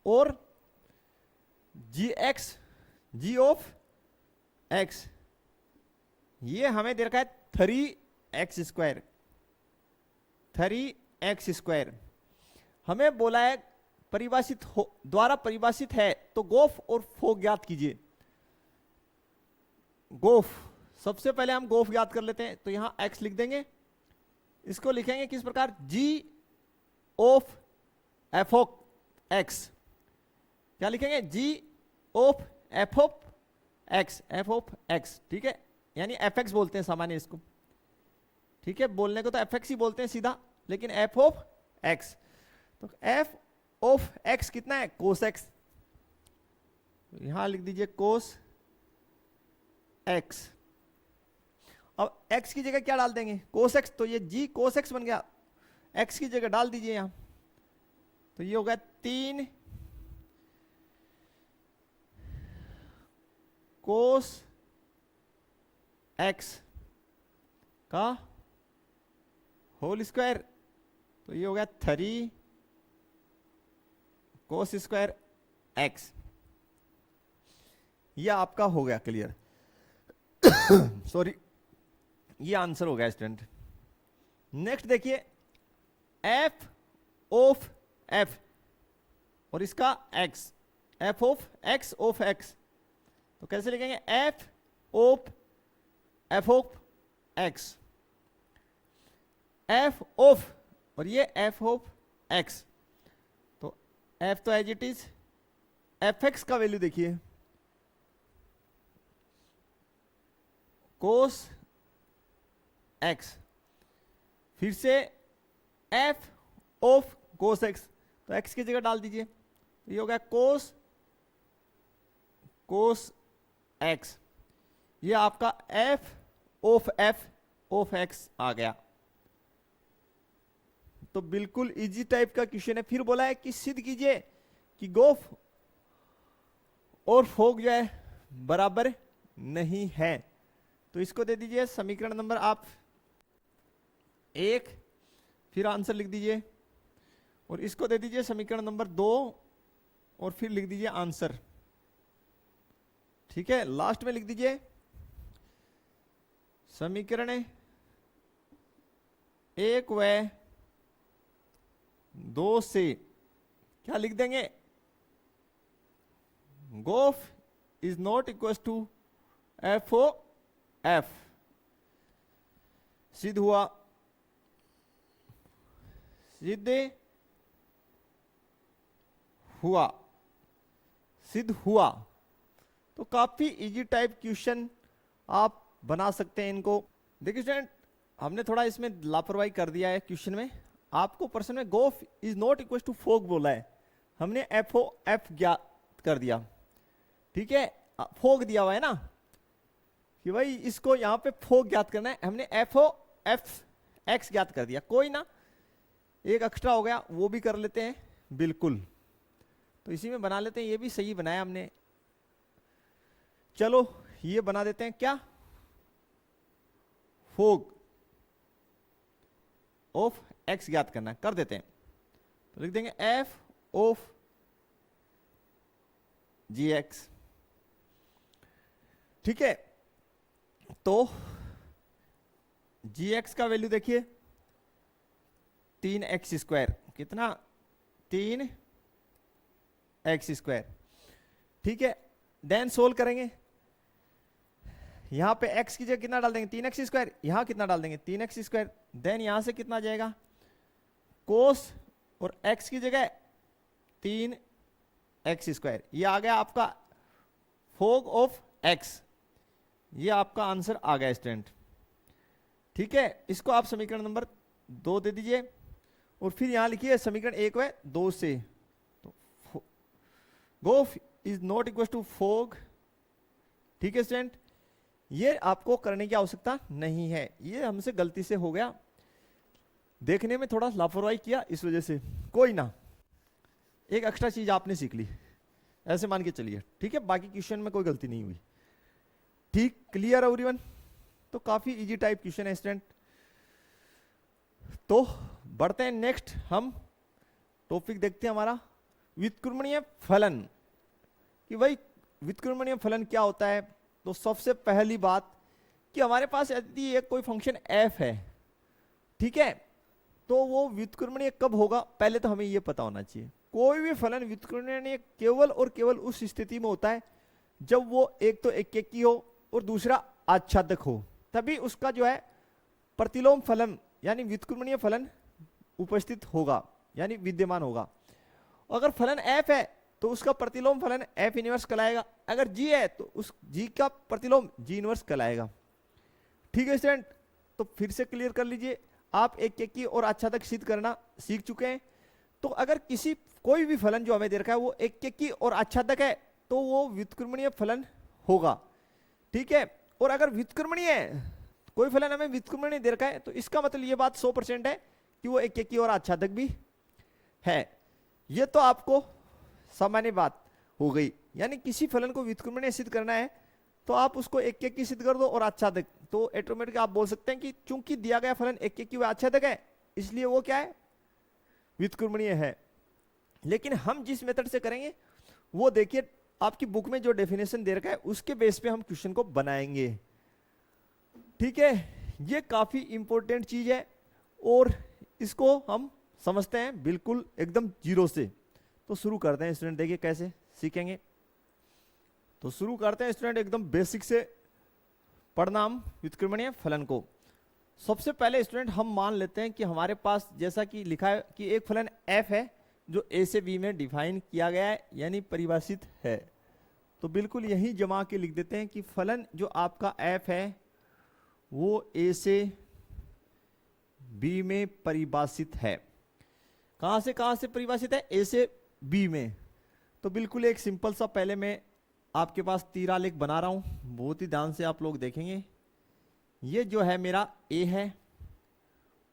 और g ऑफ x ये हमें दे रखा है 3x स्क्वायर। हमें बोला है परिभाषित द्वारा परिभाषित है, तो गोफ और फोक ज्ञात कीजिए। गोफ, सबसे पहले हम गोफ ज्ञात कर लेते हैं, तो यहां x लिख देंगे, इसको लिखेंगे किस प्रकार, g of f of x, क्या लिखेंगे, g of f of x, ठीक है, यानी fx बोलते हैं सामान्य इसको, ठीक है, बोलने को तो fx ही बोलते हैं सीधा, लेकिन f ऑफ x, तो f ऑफ x कितना है, cos x, यहां लिख दीजिए cos x। अब x की जगह क्या डाल देंगे, cos x, तो ये g cos x बन गया, x की जगह डाल दीजिए यहां, तो ये हो गया 3 cos x का होल स्क्वायर, तो ये हो गया 3 cos स्क्वायर x, ये आपका हो गया क्लियर। सॉरी, ये आंसर हो गया स्टूडेंट। नेक्स्ट देखिए f ऑफ f और इसका x, f of x of x, तो कैसे लिखेंगे, f of x, f of, और ये f ऑफ x, तो f तो एज इट इज, fx का वैल्यू देखिए cos x, फिर से f ऑफ cos x, तो x की जगह डाल दीजिए, तो ये हो गया cos x, ये आपका f ऑफ x आ गया। तो बिल्कुल इजी टाइप का क्वेश्चन है। फिर बोला है कि सिद्ध कीजिए कि गोफ और फोक जो है बराबर नहीं है, तो इसको दे दीजिए समीकरण नंबर आप 1, फिर आंसर लिख दीजिए, और इसको दे दीजिए समीकरण नंबर 2 और फिर लिख दीजिए आंसर, ठीक है। लास्ट में लिख दीजिए समीकरण 1 व 2 से क्या लिख देंगे, g o f is not equal to f o f, सिद्ध हुआ, सिद्ध हुआ, सिद्ध हुआ। तो काफी इजी टाइप क्वेश्चन आप बना सकते हैं इनको। देखिए स्टूडेंट, हमने थोड़ा इसमें लापरवाही कर दिया है क्वेश्चन में, आपको प्रश्न में गोफ इज नॉट इक्वल टू फोक बोला है, हमने f ज्ञात कर दिया, ठीक है, फोक दिया हुआ है ना कि भाई इसको यहां पे फोक ज्ञात करना है, हमने x ज्ञात कर दिया, कोई ना, एक एक्स्ट्रा हो गया, वो भी कर लेते हैं, बिल्कुल। तो इसी में बना लेते हैं, ये भी सही बनाया हमने। चलो ये बना देते हैं, क्या, फोग ऑफ x ज्ञात करना है, कर देते हैं। तो लिख देंगे f ऑफ gx, ठीक है। तो gx का वैल्यू देखिए 3x², कितना, 3x², ठीक है। देन सोल्व करेंगे, यहां पे x की जगह कितना डाल देंगे, 3x², यहां कितना डाल देंगे, 3x²। देन यहां से कितना जाएगा, कोस, और x की जगह 3x², ये आ गया आपका फोग ऑफ x, ये आपका आंसर आ गया स्टूडेंट, ठीक है। इसको आप समीकरण नंबर 2 दे दीजिए, और फिर यहां लिखिए समीकरण 1 व 2 से, तो g o f is not equal to f o g, ठीक है स्टूडेंट। ये आपको करने की आवश्यकता नहीं है, ये हमसे गलती से हो गया, देखने में थोड़ा लापरवाही किया इस वजह से, कोई ना, एक एक्स्ट्रा चीज आपने सीख ली, ऐसे मान के चलिए, ठीक है। बाकी क्वेश्चन में कोई गलती नहीं हुई, ठीक, क्लियर है एवरीवन। तो काफी इजी टाइप क्वेश्चन है स्टूडेंट। तो बढ़ते हैं नेक्स्ट, हम टॉपिक देखते हैं हमारा व्युत्क्रमणीय फलन, कि भाई व्युत्क्रमणीय फलन क्या होता है। तो सबसे पहली बात कि हमारे पास यदि एक कोई फंक्शन f है, ठीक है, तो वो व्युत्क्रमणीय कब होगा, पहले तो हमें ये पता होना चाहिए। कोई भी फलन व्युत्क्रमणीय केवल और केवल उस स्थिति में होता है जब वो एक तो एककी हो और दूसरा आच्छादक हो, तभी उसका जो है प्रतिलोम फलन यानी व्युत्क्रमणीय फलन उपस्थित होगा, यानी विद्यमान होगा। अगर फलन f है तो उसका प्रतिलोम फलन f इनवर्स कहलाएगा, अगर g है तो उस g का प्रतिलोम g इनवर्स कहलाएगा, ठीक है स्टूडेंट। तो फिर से क्लियर कर लीजिए, आप एककी और आच्छादक सिद्ध करना सीख चुके हैं। तो अगर किसी कोई भी फलन जो हमें दे रखा है वो एककी और आच्छादक है तो वो व्युत्क्रमणीय फलन होगा, ठीक है। और अगर व्युत्क्रमणीय है, कोई फलन हमें व्युत्क्रमणीय दे रखा है, तो इसका मतलब ये बात 100% है कि वो एककी और आच्छादक भी है। ये तो आपको सामान्य बात हो गई, यानी किसी फलन को व्युत्क्रमणीय सिद्ध करना है तो आप उसको एककी सिद्ध कर दो और आच्छादक, तो ऑटोमेटिक आप बोल सकते हैं कि चूंकि दिया गया फलन एककी व आच्छादक है इसलिए वो क्या है, व्युत्क्रमणीय है। लेकिन हम जिस मेथड से करेंगे वो देखिए, आपकी बुक में जो डेफिनेशन दे रखा है उसके बेस पे हम क्वेश्चन को बनाएंगे, ठीक है। ये काफी इंपॉर्टेंट चीज है और इसको हम समझते हैं बिल्कुल एकदम जीरो से। तो शुरू करते हैं स्टूडेंट, देखिए कैसे सीखेंगे। तो शुरू करते हैं स्टूडेंट एकदम बेसिक से पढ़ना हम व्युत्क्रमणीय फलन को। सबसे पहले स्टूडेंट हम मान लेते हैं कि हमारे पास जैसा कि लिखा है कि एक फलन f है जो a से b में डिफाइन किया गया है यानी परिभाषित है। तो बिल्कुल यही जमा के लिख देते हैं कि फलन जो आपका f है वो a से b में परिभाषित है। कहां से परिभाषित है, a से b में। तो बिल्कुल एक सिंपल सा पहले मैं आपके पास तीरालेख बना रहा हूं, बहुत ही ध्यान से आप लोग देखेंगे। ये जो है मेरा a है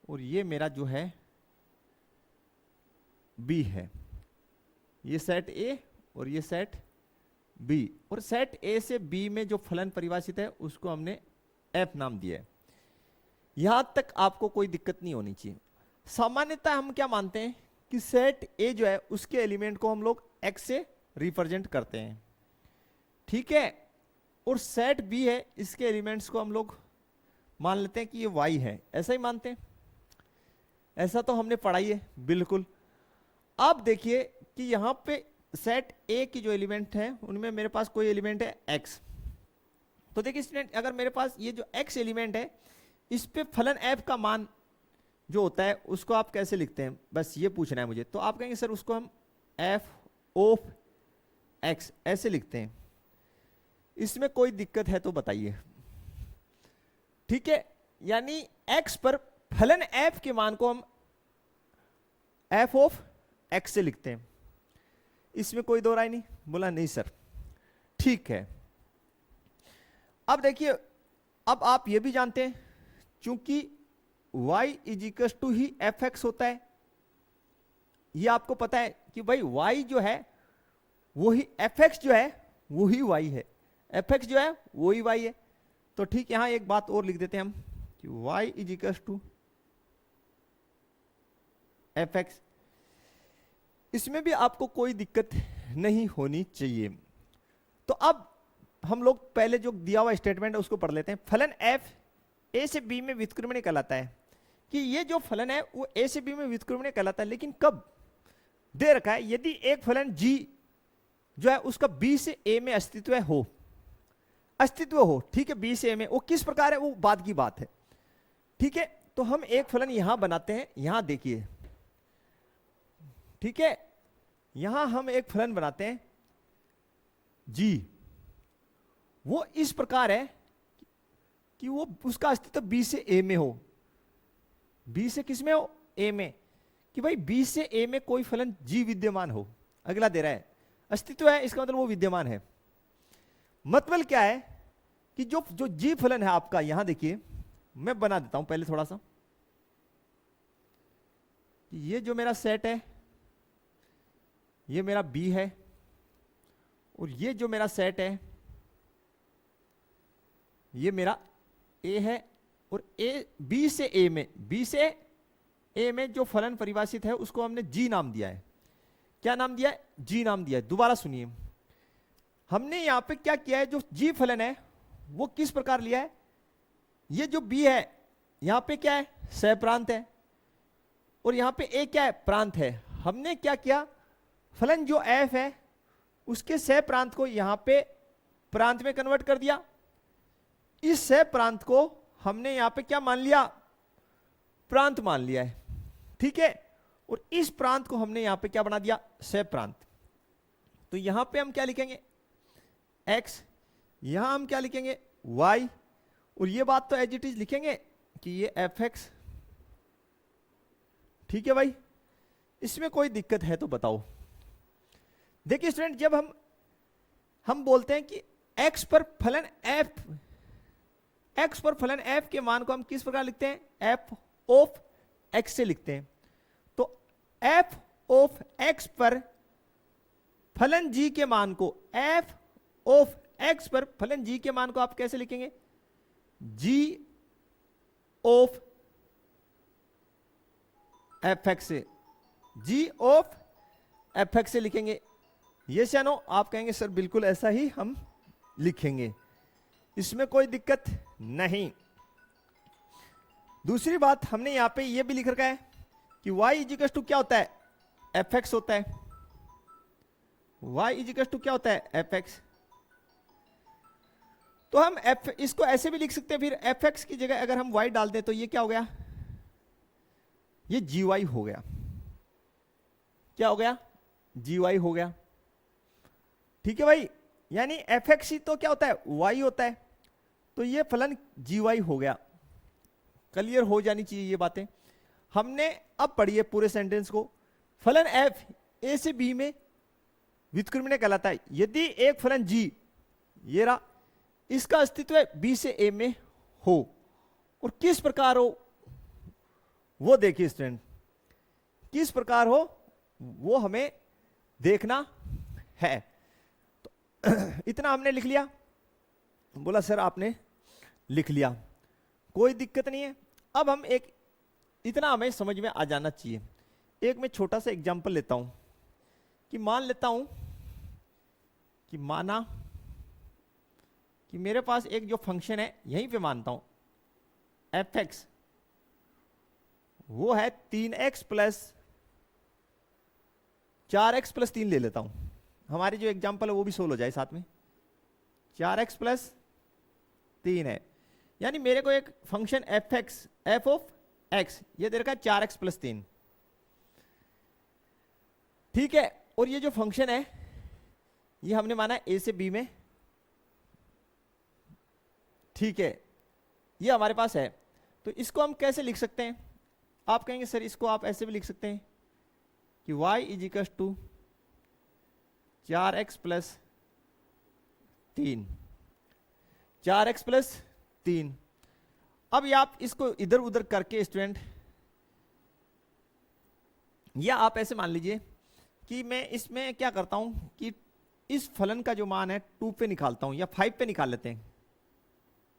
और ये मेरा जो है b है, ये सेट a और ये सेट b, और सेट a से b में जो फलन परिभाषित है उसको हमने f नाम दिया है। यहां तक आपको कोई दिक्कत नहीं होनी चाहिए। सामान्यतः हम क्या मानते हैं कि सेट a जो है उसके एलिमेंट को हम लोग x से रिप्रेजेंट करते हैं, ठीक है। और सेट b है, इसके एलिमेंट्स को हम लोग मान लेते हैं कि ये y है, ऐसा ही मानते हैं। ऐसा तो हमने पढ़ाई है बिल्कुल। अब देखिए कि यहां पे सेट a की जो एलिमेंट है उनमें मेरे पास कोई एलिमेंट है x। तो देखिए स्टूडेंट, अगर मेरे पास ये जो x एलिमेंट है इस पे फलन f का मान जो होता है उसको आप कैसे लिखते हैं, बस ये पूछना है मुझे। तो आप कहेंगे सर उसको हम f ऑफ x ऐसे लिखते हैं। इसमें कोई दिक्कत है तो बताइए, ठीक है। यानी x पर फलन f के मान को हम f ऑफ x से लिखते हैं। इसमें कोई दो राय नहीं, बोला नहीं सर, ठीक है। अब देखिए, अब आप ये भी जानते हैं चूंकि y इज इक्वल टू ही एफ एक्स होता है। ये आपको पता है कि भाई y जो है वो ही एफ एक्स जो है वो ही y है, एफ एक्स जो है वो ही y है। तो ठीक, यहां एक बात और लिख देते हैं हम कि y is equal to f x. इसमें भी आपको कोई दिक्कत नहीं होनी चाहिए। तो अब हम लोग पहले जो दिया हुआ स्टेटमेंट है उसको पढ़ लेते हैं। फलन f a से b में व्युत्क्रमणीय कहलाता है, कि ये जो फलन है वो a से b में व्युत्क्रमणीय कहलाता है, लेकिन कब दे रखा है, यदि एक फलन g जो है उसका b से a में अस्तित्व हो, ठीक है, b से a में, वो किस प्रकार है वो बाद की बात है। ठीक है, तो हम एक फलन यहां बनाते हैं, यहां देखिए, ठीक है, यहां हम एक फलन बनाते हैं g, वो इस प्रकार है कि वो उसका अस्तित्व b से a में हो। b से किस में हो? a में। कि भाई b से a में कोई फलन g विद्यमान हो, अगला दे रहा है अस्तित्व है, इसका मतलब वो विद्यमान है। मतलब क्या है कि जो g फलन है आपका, यहां देखिए मैं बना देता हूं पहले थोड़ा सा, ये जो मेरा सेट है ये मेरा b है, और ये जो मेरा सेट है ये मेरा a है, और b से a में जो फलन परिभाषित है उसको हमने g नाम दिया है। क्या नाम दिया है? g नाम दिया है। दोबारा सुनिए, हमने यहां पे क्या किया है, जो g फलन है वो किस प्रकार लिया है, ये जो b है यहां पे क्या है, सह प्रांत है, और यहां पे a क्या है, प्रांत है। हमने क्या किया, फलन जो f है उसके सह प्रांत को यहां पे प्रांत में कन्वर्ट कर दिया। इस सह प्रांत को हमने यहां पे क्या मान लिया, प्रांत मान लिया है, ठीक है, और इस प्रांत को हमने यहां पे क्या बना दिया, सह प्रांत। तो यहां पे हम क्या लिखेंगे, x, यहां हम क्या लिखेंगे, y, और ये बात तो एज इट इज लिखेंगे कि ये fx। ठीक है भाई, इसमें कोई दिक्कत है तो बताओ। देखिए स्टूडेंट, जब हम बोलते हैं कि x पर फलन f के मान को हम किस प्रकार लिखते हैं, f ऑफ x से लिखते हैं। तो f ऑफ x पर फलन g के मान को, f ऑफ x पर फलन g के मान को आप कैसे लिखेंगे, g ऑफ fx से, g ऑफ fx से लिखेंगे। ये से नो, आप कहेंगे सर बिल्कुल ऐसा ही हम लिखेंगे, इसमें कोई दिक्कत नहीं। दूसरी बात, हमने यहां पे ये भी लिख रखा है कि y इजिकल्स टू क्या होता है, fx होता है। y इजिकल्स टू क्या होता है, fx। तो हम इसको ऐसे भी लिख सकते हैं, फिर fx की जगह अगर हम y डाल दें तो ये क्या हो गया, ये gy हो गया। क्या हो गया, gy हो गया। ठीक है भाई, यानी fx ही तो क्या होता है, y होता है, तो ये फलन gy हो गया। क्लियर हो जानी चाहिए ये बातें। हमने अब पढ़िए पूरे सेंटेंस को। फलन f a से b में व्युत्क्रमणीय कहलाता है यदि एक फलन g, ये रहा, इसका अस्तित्व b से a में हो, और किस प्रकार हो वो देखिए स्टूडेंट, किस प्रकार हो वो हमें देखना है। तो इतना हमने लिख लिया, बोला सर आपने लिख लिया, कोई दिक्कत नहीं है। अब हम एक, इतना हमें समझ में आ जाना चाहिए। एक मैं छोटा सा एग्जांपल लेता हूं कि मान लेता हूं कि माना कि मेरे पास एक जो फंक्शन है, यहीं पे मानता हूं fx, वो है 3x प्लस 4x प्लस 3 ले लेता हूं, हमारी जो एग्जांपल है वो भी सोल्व हो जाए साथ में। 4x प्लस 3 है, यानी मेरे को एक फंक्शन f ऑफ x ये दे रखा है 4x प्लस 3, ठीक है। और ये जो फंक्शन है ये हमने माना a से b में, ठीक है, ये हमारे पास है। तो इसको हम कैसे लिख सकते हैं, आप कहेंगे सर इसको आप ऐसे भी लिख सकते हैं कि y is equal to 4x plus 3, 4x plus 3। अब ये आप इसको इधर उधर करके स्टूडेंट, या आप ऐसे मान लीजिए कि मैं इसमें क्या करता हूं कि इस फलन का जो मान है 2 पे निकालता हूं, या 5 पे निकाल लेते हैं।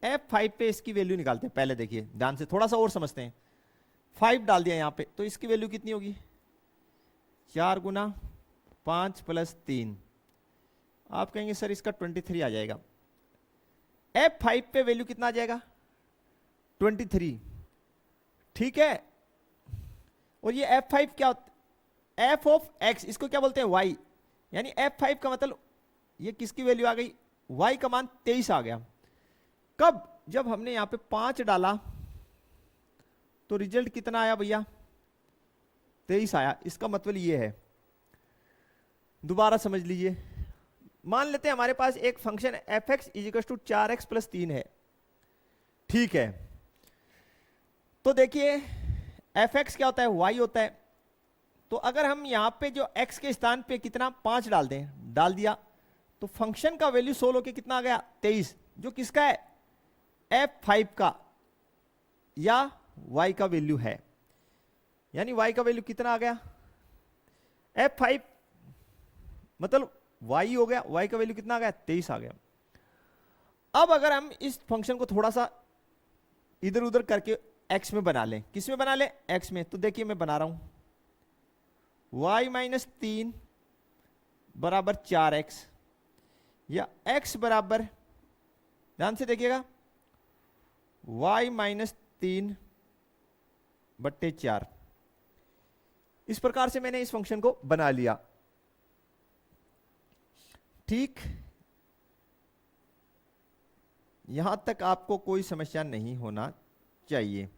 F5 पे इसकी वैल्यू निकालते हैं। पहले देखिए ध्यान से, थोड़ा सा और समझते हैं। 5 डाल दिया यहां पे, तो इसकी वैल्यू कितनी होगी? 4 गुना 5 प्लस 3, आप कहेंगे सर इसका 23 आ जाएगा। F5 पे वैल्यू कितना आ जाएगा? 23, ठीक है। और ये F5 क्या होता है? F ऑफ X, इसको क्या बोलते हैं? Y। यानी F5 का मतलब ये किसकी वैल्यू आ गई? Y का मान 23 आ गया। कब? जब हमने यहां पे 5 डाला तो रिजल्ट कितना आया भैया? 23 आया। इसका मतलब ये है, दोबारा समझ लीजिए, मान लेते हैं हमारे पास एक फंक्शन fx = 4x + 3 है, ठीक है। तो देखिए fx क्या होता है? y होता है। तो अगर हम यहां पे जो x के स्थान पे कितना 5 डाल दें, डाल दिया, तो फंक्शन का वैल्यू सोल्व होके कितना आ गया? 23, जो किसका है? F5 का, या y का वैल्यू है। यानी y का वैल्यू कितना आ गया? F5 मतलब y हो गया, y का वैल्यू कितना आ गया? 23 आ गया। अब अगर हम इस फंक्शन को थोड़ा सा इधर उधर करके x में बना लें, किस में बना लें? x में। तो देखिए मैं बना रहा हूं, y - 3 बराबर 4x, या x बराबर, ध्यान से देखिएगा, y - 3 बट्टे 4। इस प्रकार से मैंने इस फंक्शन को बना लिया, ठीक। यहां तक आपको कोई समस्या नहीं होना चाहिए।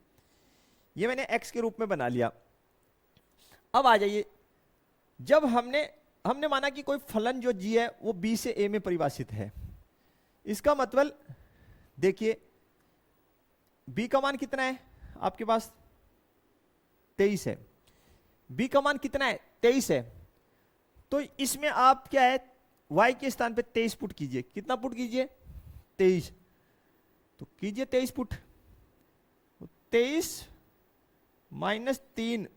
ये मैंने x के रूप में बना लिया। अब आ जाइए, जब हमने माना कि कोई फलन जो g है वो b से a में परिभाषित है। इसका मतलब देखिए b का मान कितना है आपके पास? 23 है। b का मान कितना है? 23 है। तो इसमें आप क्या है, y के स्थान पे 23 पुट कीजिए। कितना पुट कीजिए? 23। तो कीजिए 23 पुट। 23 - 3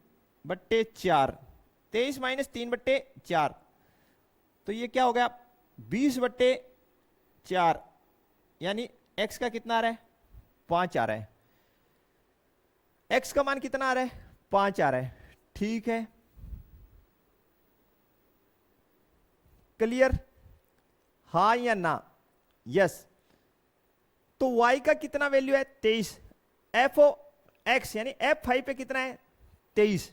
बट्टे 4, 23 - 3 बट्टे 4, तो ये क्या हो गया? 20 बट्टे 4, यानी x का कितना आ रहा है? 5 आ रहा है। x का मान कितना आ रहा है? 5 आ रहा है, ठीक है। क्लियर? हाँ या ना? यस। तो y का कितना वैल्यू है? 23। f ओ x यानी F5 पे कितना है? 23।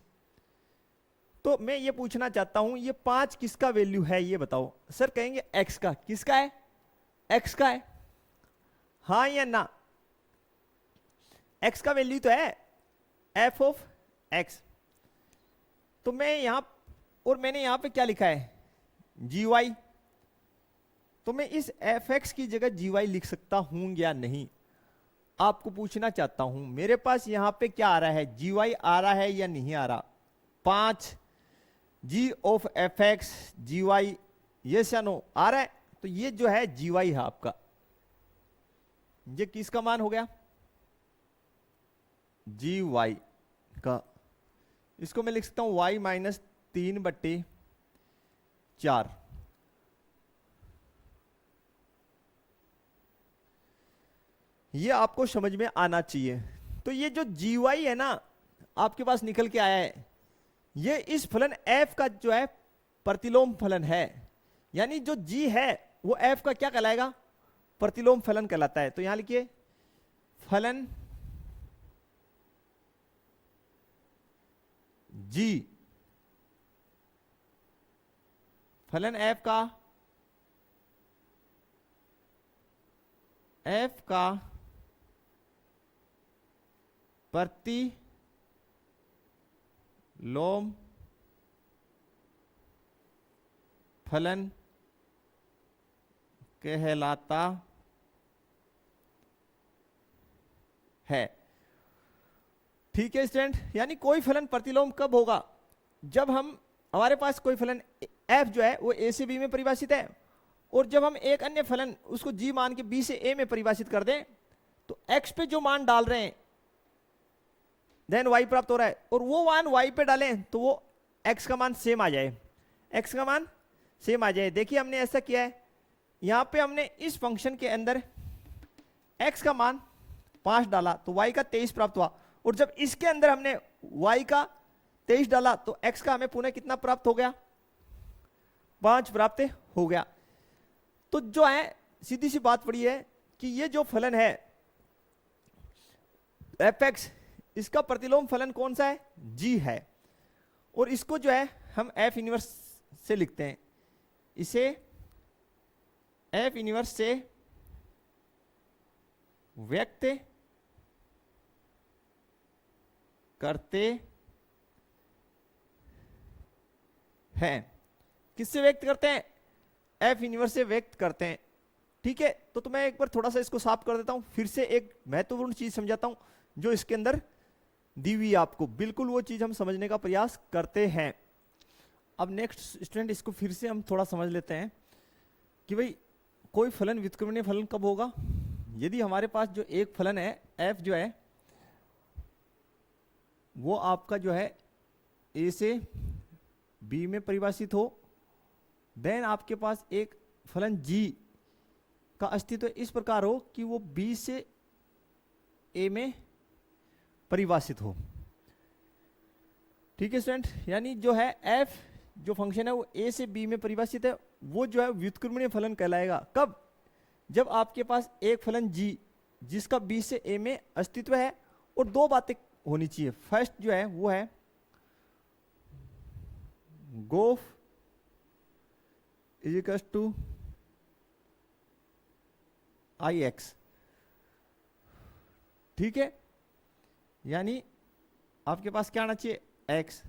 तो मैं ये पूछना चाहता हूं, ये 5 किसका वैल्यू है ये बताओ। सर कहेंगे x का। किसका है? x का है। हाँ या ना? x का वैल्यू तो है f ऑफ x। तो मैं यहां, और मैंने यहां पे क्या लिखा है? gy। तो मैं इस fx की जगह gy लिख सकता हूं या नहीं, आपको पूछना चाहता हूं। मेरे पास यहां पे क्या आ रहा है? gy आ रहा है या नहीं आ रहा? 5 g of fx gy, yes या नो? आ रहा है। तो ये जो है gy है आपका। ये किसका मान हो गया? gy का। इसको मैं लिख सकता हूं y - 3 बट्टे 4। ये आपको समझ में आना चाहिए। तो ये जो gy है ना आपके पास निकल के आया है, ये इस फलन f का जो है प्रतिलोम फलन है। यानी जो g है वो f का क्या कहलाएगा? प्रतिलोम फलन कहलाता है। तो यहां लिखिए फलन g, फलन f का प्रतिलोम फलन कहलाता है, ठीक है स्टूडेंट। यानी कोई फलन प्रतिलोम कब होगा? जब हमारे पास कोई फलन f जो है वो a से b में परिभाषित है, और जब हम एक अन्य फलन उसको g मान के b से a में परिभाषित कर दें, तो x पे जो मान डाल रहे हैं देन y प्राप्त हो रहा है, और वो मान y पे डालें तो वो x का मान सेम आ जाए, x का मान सेम आ जाए। देखिए हमने ऐसा किया है, यहां पे हमने इस फंक्शन के अंदर x का मान 5 डाला तो y का 23 प्राप्त हुआ, और जब इसके अंदर हमने y का 23 डाला तो x का हमें पुनः कितना प्राप्त हो गया, 5 प्राप्त हो गया। तो जो है सीधी सी बात पड़ी है कि ये जो फलन है fx, इसका प्रतिलोम फलन कौन सा है, g है, और इसको जो है हम f इनवर्स से लिखते हैं, इसे f इनवर्स से व्यक्त करते हैं। किससे व्यक्त करते हैं, f इनवर्स से व्यक्त करते हैं। ठीक है, तो मैं एक बार थोड़ा सा इसको साफ कर देता हूं, फिर से एक महत्वपूर्ण चीज समझाता हूं जो इसके अंदर दी हुई आपको, बिल्कुल वो चीज हम समझने का प्रयास करते हैं। अब नेक्स्ट स्टूडेंट, इसको फिर से हम थोड़ा समझ लेते हैं कि भाई कोई फलन व्युत्क्रमणीय फलन कब होगा, यदि हमारे पास जो एक फलन है f जो है वो आपका जो है a से b में परिभाषित हो, देन आपके पास एक फलन g का अस्तित्व इस प्रकार हो कि वो b से a में परिभाषित हो। ठीक है स्टूडेंट, यानी जो है f जो फंक्शन है वो a से b में परिभाषित है, वो जो है व्युत्क्रमणीय फलन कहलाएगा। कब, जब आपके पास एक फलन g जिसका b से a में अस्तित्व है, और दो बातें होनी चाहिए। फर्स्ट जो है वो है गोफ इज इक्वल टू ix। ठीक है, यानी आपके पास क्या आना चाहिए, x।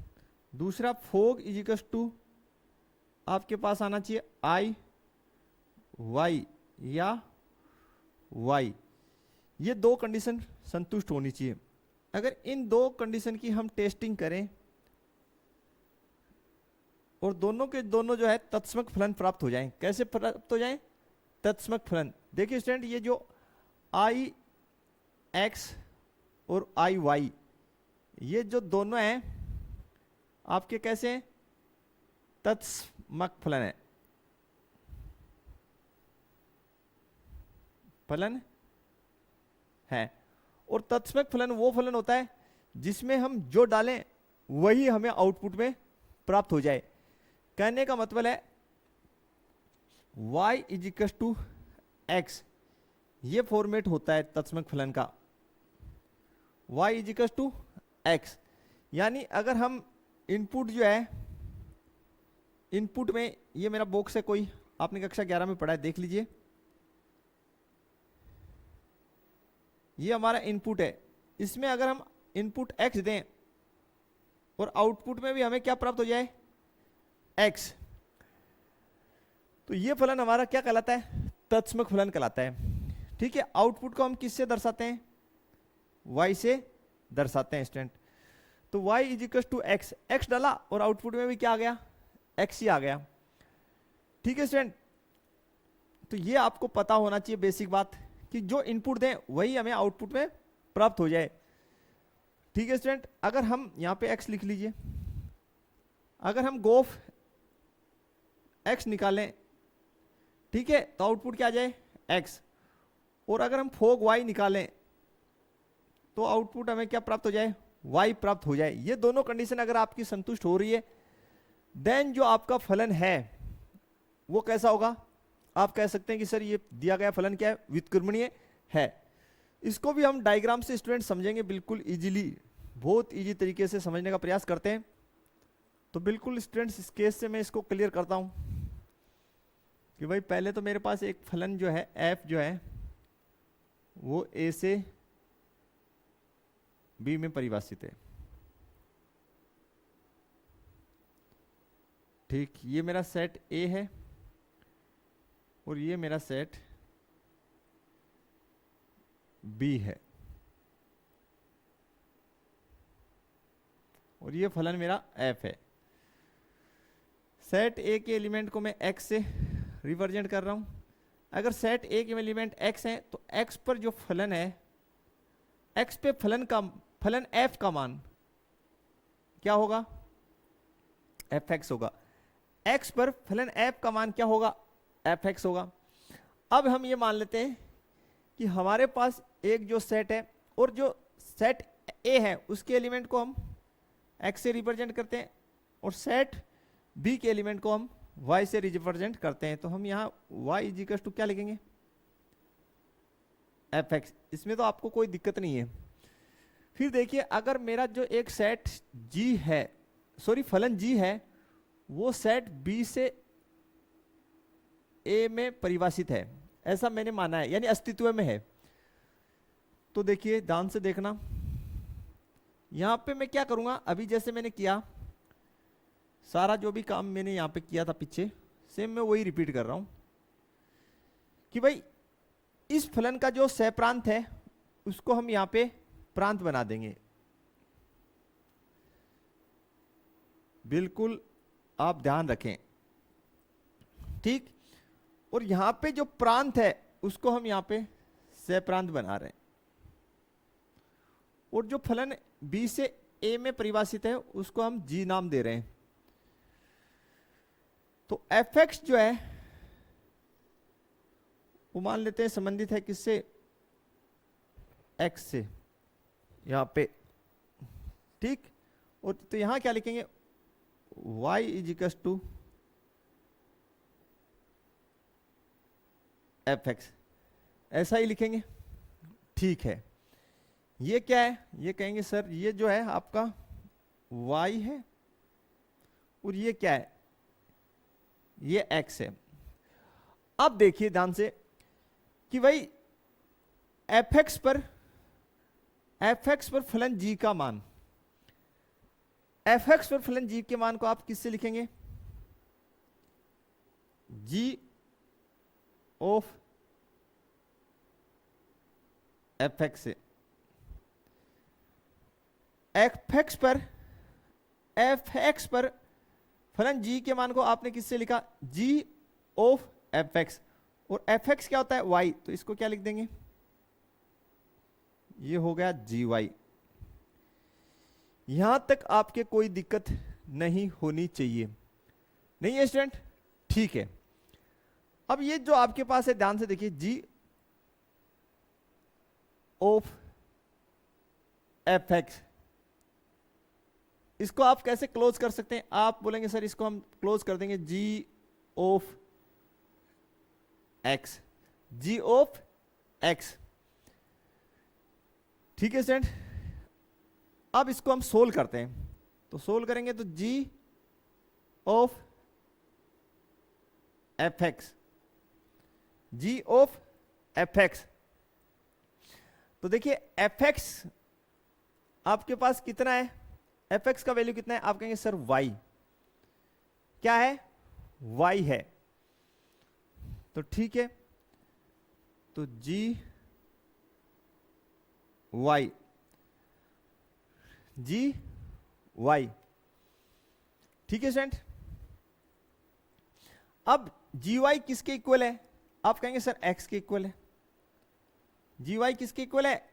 दूसरा फोग इज इक्वल टू आपके पास आना चाहिए i y या y। ये दो कंडीशन संतुष्ट होनी चाहिए। अगर इन दो कंडीशन की हम टेस्टिंग करें और दोनों के दोनों जो है तत्समक फलन प्राप्त हो जाएं, कैसे प्राप्त हो जाएं, तत्समक फलन। देखिए स्टूडेंट, ये जो आई एक्स और आई वाई, ये जो दोनों हैं आपके कैसे हैं, तत्समक फलन है, फलन है। और तत्समक फलन वो फलन होता है जिसमें हम जो डालें वही हमें आउटपुट में प्राप्त हो जाए। कहने का मतलब है y is equal to x, ये फॉर्मेट होता है तत्समक फलन का, y is equal to x. यानी अगर हम इनपुट जो है, इनपुट में ये मेरा बॉक्स है, कोई आपने कक्षा 11 में पढ़ा है, देख लीजिए, ये हमारा इनपुट है। इसमें अगर हम इनपुट x दें और आउटपुट में भी हमें क्या प्राप्त हो जाए, x, तो ये फलन हमारा क्या कहलाता है, तत्समक फलन कहलाता है। ठीक है, आउटपुट को हम किससे दर्शाते हैं, y से दर्शाते हैं स्टूडेंट। तो y is equal to x, x डाला और आउटपुट में भी क्या आ गया, x ही आ गया। ठीक है स्टूडेंट, तो ये आपको पता होना चाहिए बेसिक बात कि जो इनपुट दें वही हमें आउटपुट में प्राप्त हो जाए। ठीक है स्टूडेंट, अगर हम यहां पे x लिख लीजिए, अगर हम गोफ x निकालें, ठीक है, तो आउटपुट क्या आ जाए, x। और अगर हम फोग y निकालें तो आउटपुट हमें क्या प्राप्त हो जाए, y प्राप्त हो जाए। ये दोनों कंडीशन अगर आपकी संतुष्ट हो रही है, देन जो आपका फलन है वो कैसा होगा, आप कह सकते हैं कि सर ये दिया गया फलन क्या है, व्युत्क्रमणीय है। इसको भी हम डायग्राम से स्टूडेंट समझेंगे बिल्कुल इजीली, बहुत इजी तरीके से समझने का प्रयास करते हैं। तो बिल्कुल स्टूडेंट्स इस केस से मैं इसको क्लियर करता हूं कि भाई पहले तो मेरे पास एक फलन जो है f जो है वो a से b में परिभाषित है। ठीक, ये मेरा सेट a है और ये मेरा सेट b है, और ये फलन मेरा f है। सेट a के एलिमेंट को मैं x से रिप्रेजेंट कर रहा हूं। अगर सेट a के एलिमेंट x है तो x पर जो फलन है x पे फलन f का मान क्या होगा, fx होगा। x पर फलन f का मान क्या होगा, fx होगा। अब हम ये मान लेते हैं कि हमारे पास एक जो सेट है और जो सेट A है उसके एलिमेंट को हम x से रिप्रेजेंट करते हैं और सेट B के एलिमेंट को हम y से रिप्रेजेंट करते हैं। तो हम यहाँ y इजिकल्स टू क्या लिखेंगे, fx। इसमें तो आपको कोई दिक्कत नहीं है। फिर देखिए अगर मेरा जो एक सेट G है, सॉरी फलन G है, वो सेट B से A में परिभाषित है, ऐसा मैंने माना है, यानी अस्तित्व में है। तो देखिए ध्यान से देखना, यहां पे मैं क्या करूंगा, अभी जैसे मैंने किया सारा जो भी काम मैंने यहां पे किया था पीछे, सेम मैं वही रिपीट कर रहा हूं कि भाई इस फलन का जो सहप्रांत है उसको हम यहां पे प्रांत बना देंगे। बिल्कुल आप ध्यान रखें, ठीक। और यहां पे जो प्रांत है उसको हम यहां पे सहप्रांत बना रहे हैं, और जो फलन B से A में परिभाषित है उसको हम G नाम दे रहे हैं। तो fx जो है वो मान लेते हैं संबंधित है किससे, x से, यहां पे, ठीक। और तो यहां क्या लिखेंगे, y इजिकल्स टू fx, ऐसा ही लिखेंगे, ठीक है। ये क्या है, ये कहेंगे सर ये जो है आपका y है और ये क्या है, ये x है। अब देखिए ध्यान से कि भाई fx पर फलन g का मान, fx पर फलन g के मान को आप किससे लिखेंगे, g ऑफ fx से। fx पर फलन g के मान को आपने किससे लिखा, g ऑफ fx, और fx क्या होता है, y, तो इसको क्या लिख देंगे, ये हो गया gy। यहां तक आपके कोई दिक्कत नहीं होनी चाहिए, नहीं है स्टूडेंट, ठीक है। अब ये जो आपके पास है ध्यान से देखिए, g ऑफ fx, इसको आप कैसे क्लोज कर सकते हैं, आप बोलेंगे सर इसको हम क्लोज कर देंगे g of x, g of x, ठीक है स्टूडेंट। अब इसको हम सोल्व करते हैं, तो सोल्व करेंगे तो g of fx, g of fx, तो देखिए fx आपके पास कितना है, fx का वैल्यू कितना है, आप कहेंगे सर y, क्या है, y है, तो ठीक है, तो g y, ठीक है स्टूडेंट। अब gy किसके इक्वल है, आप कहेंगे सर x के इक्वल है। gy किसके इक्वल है,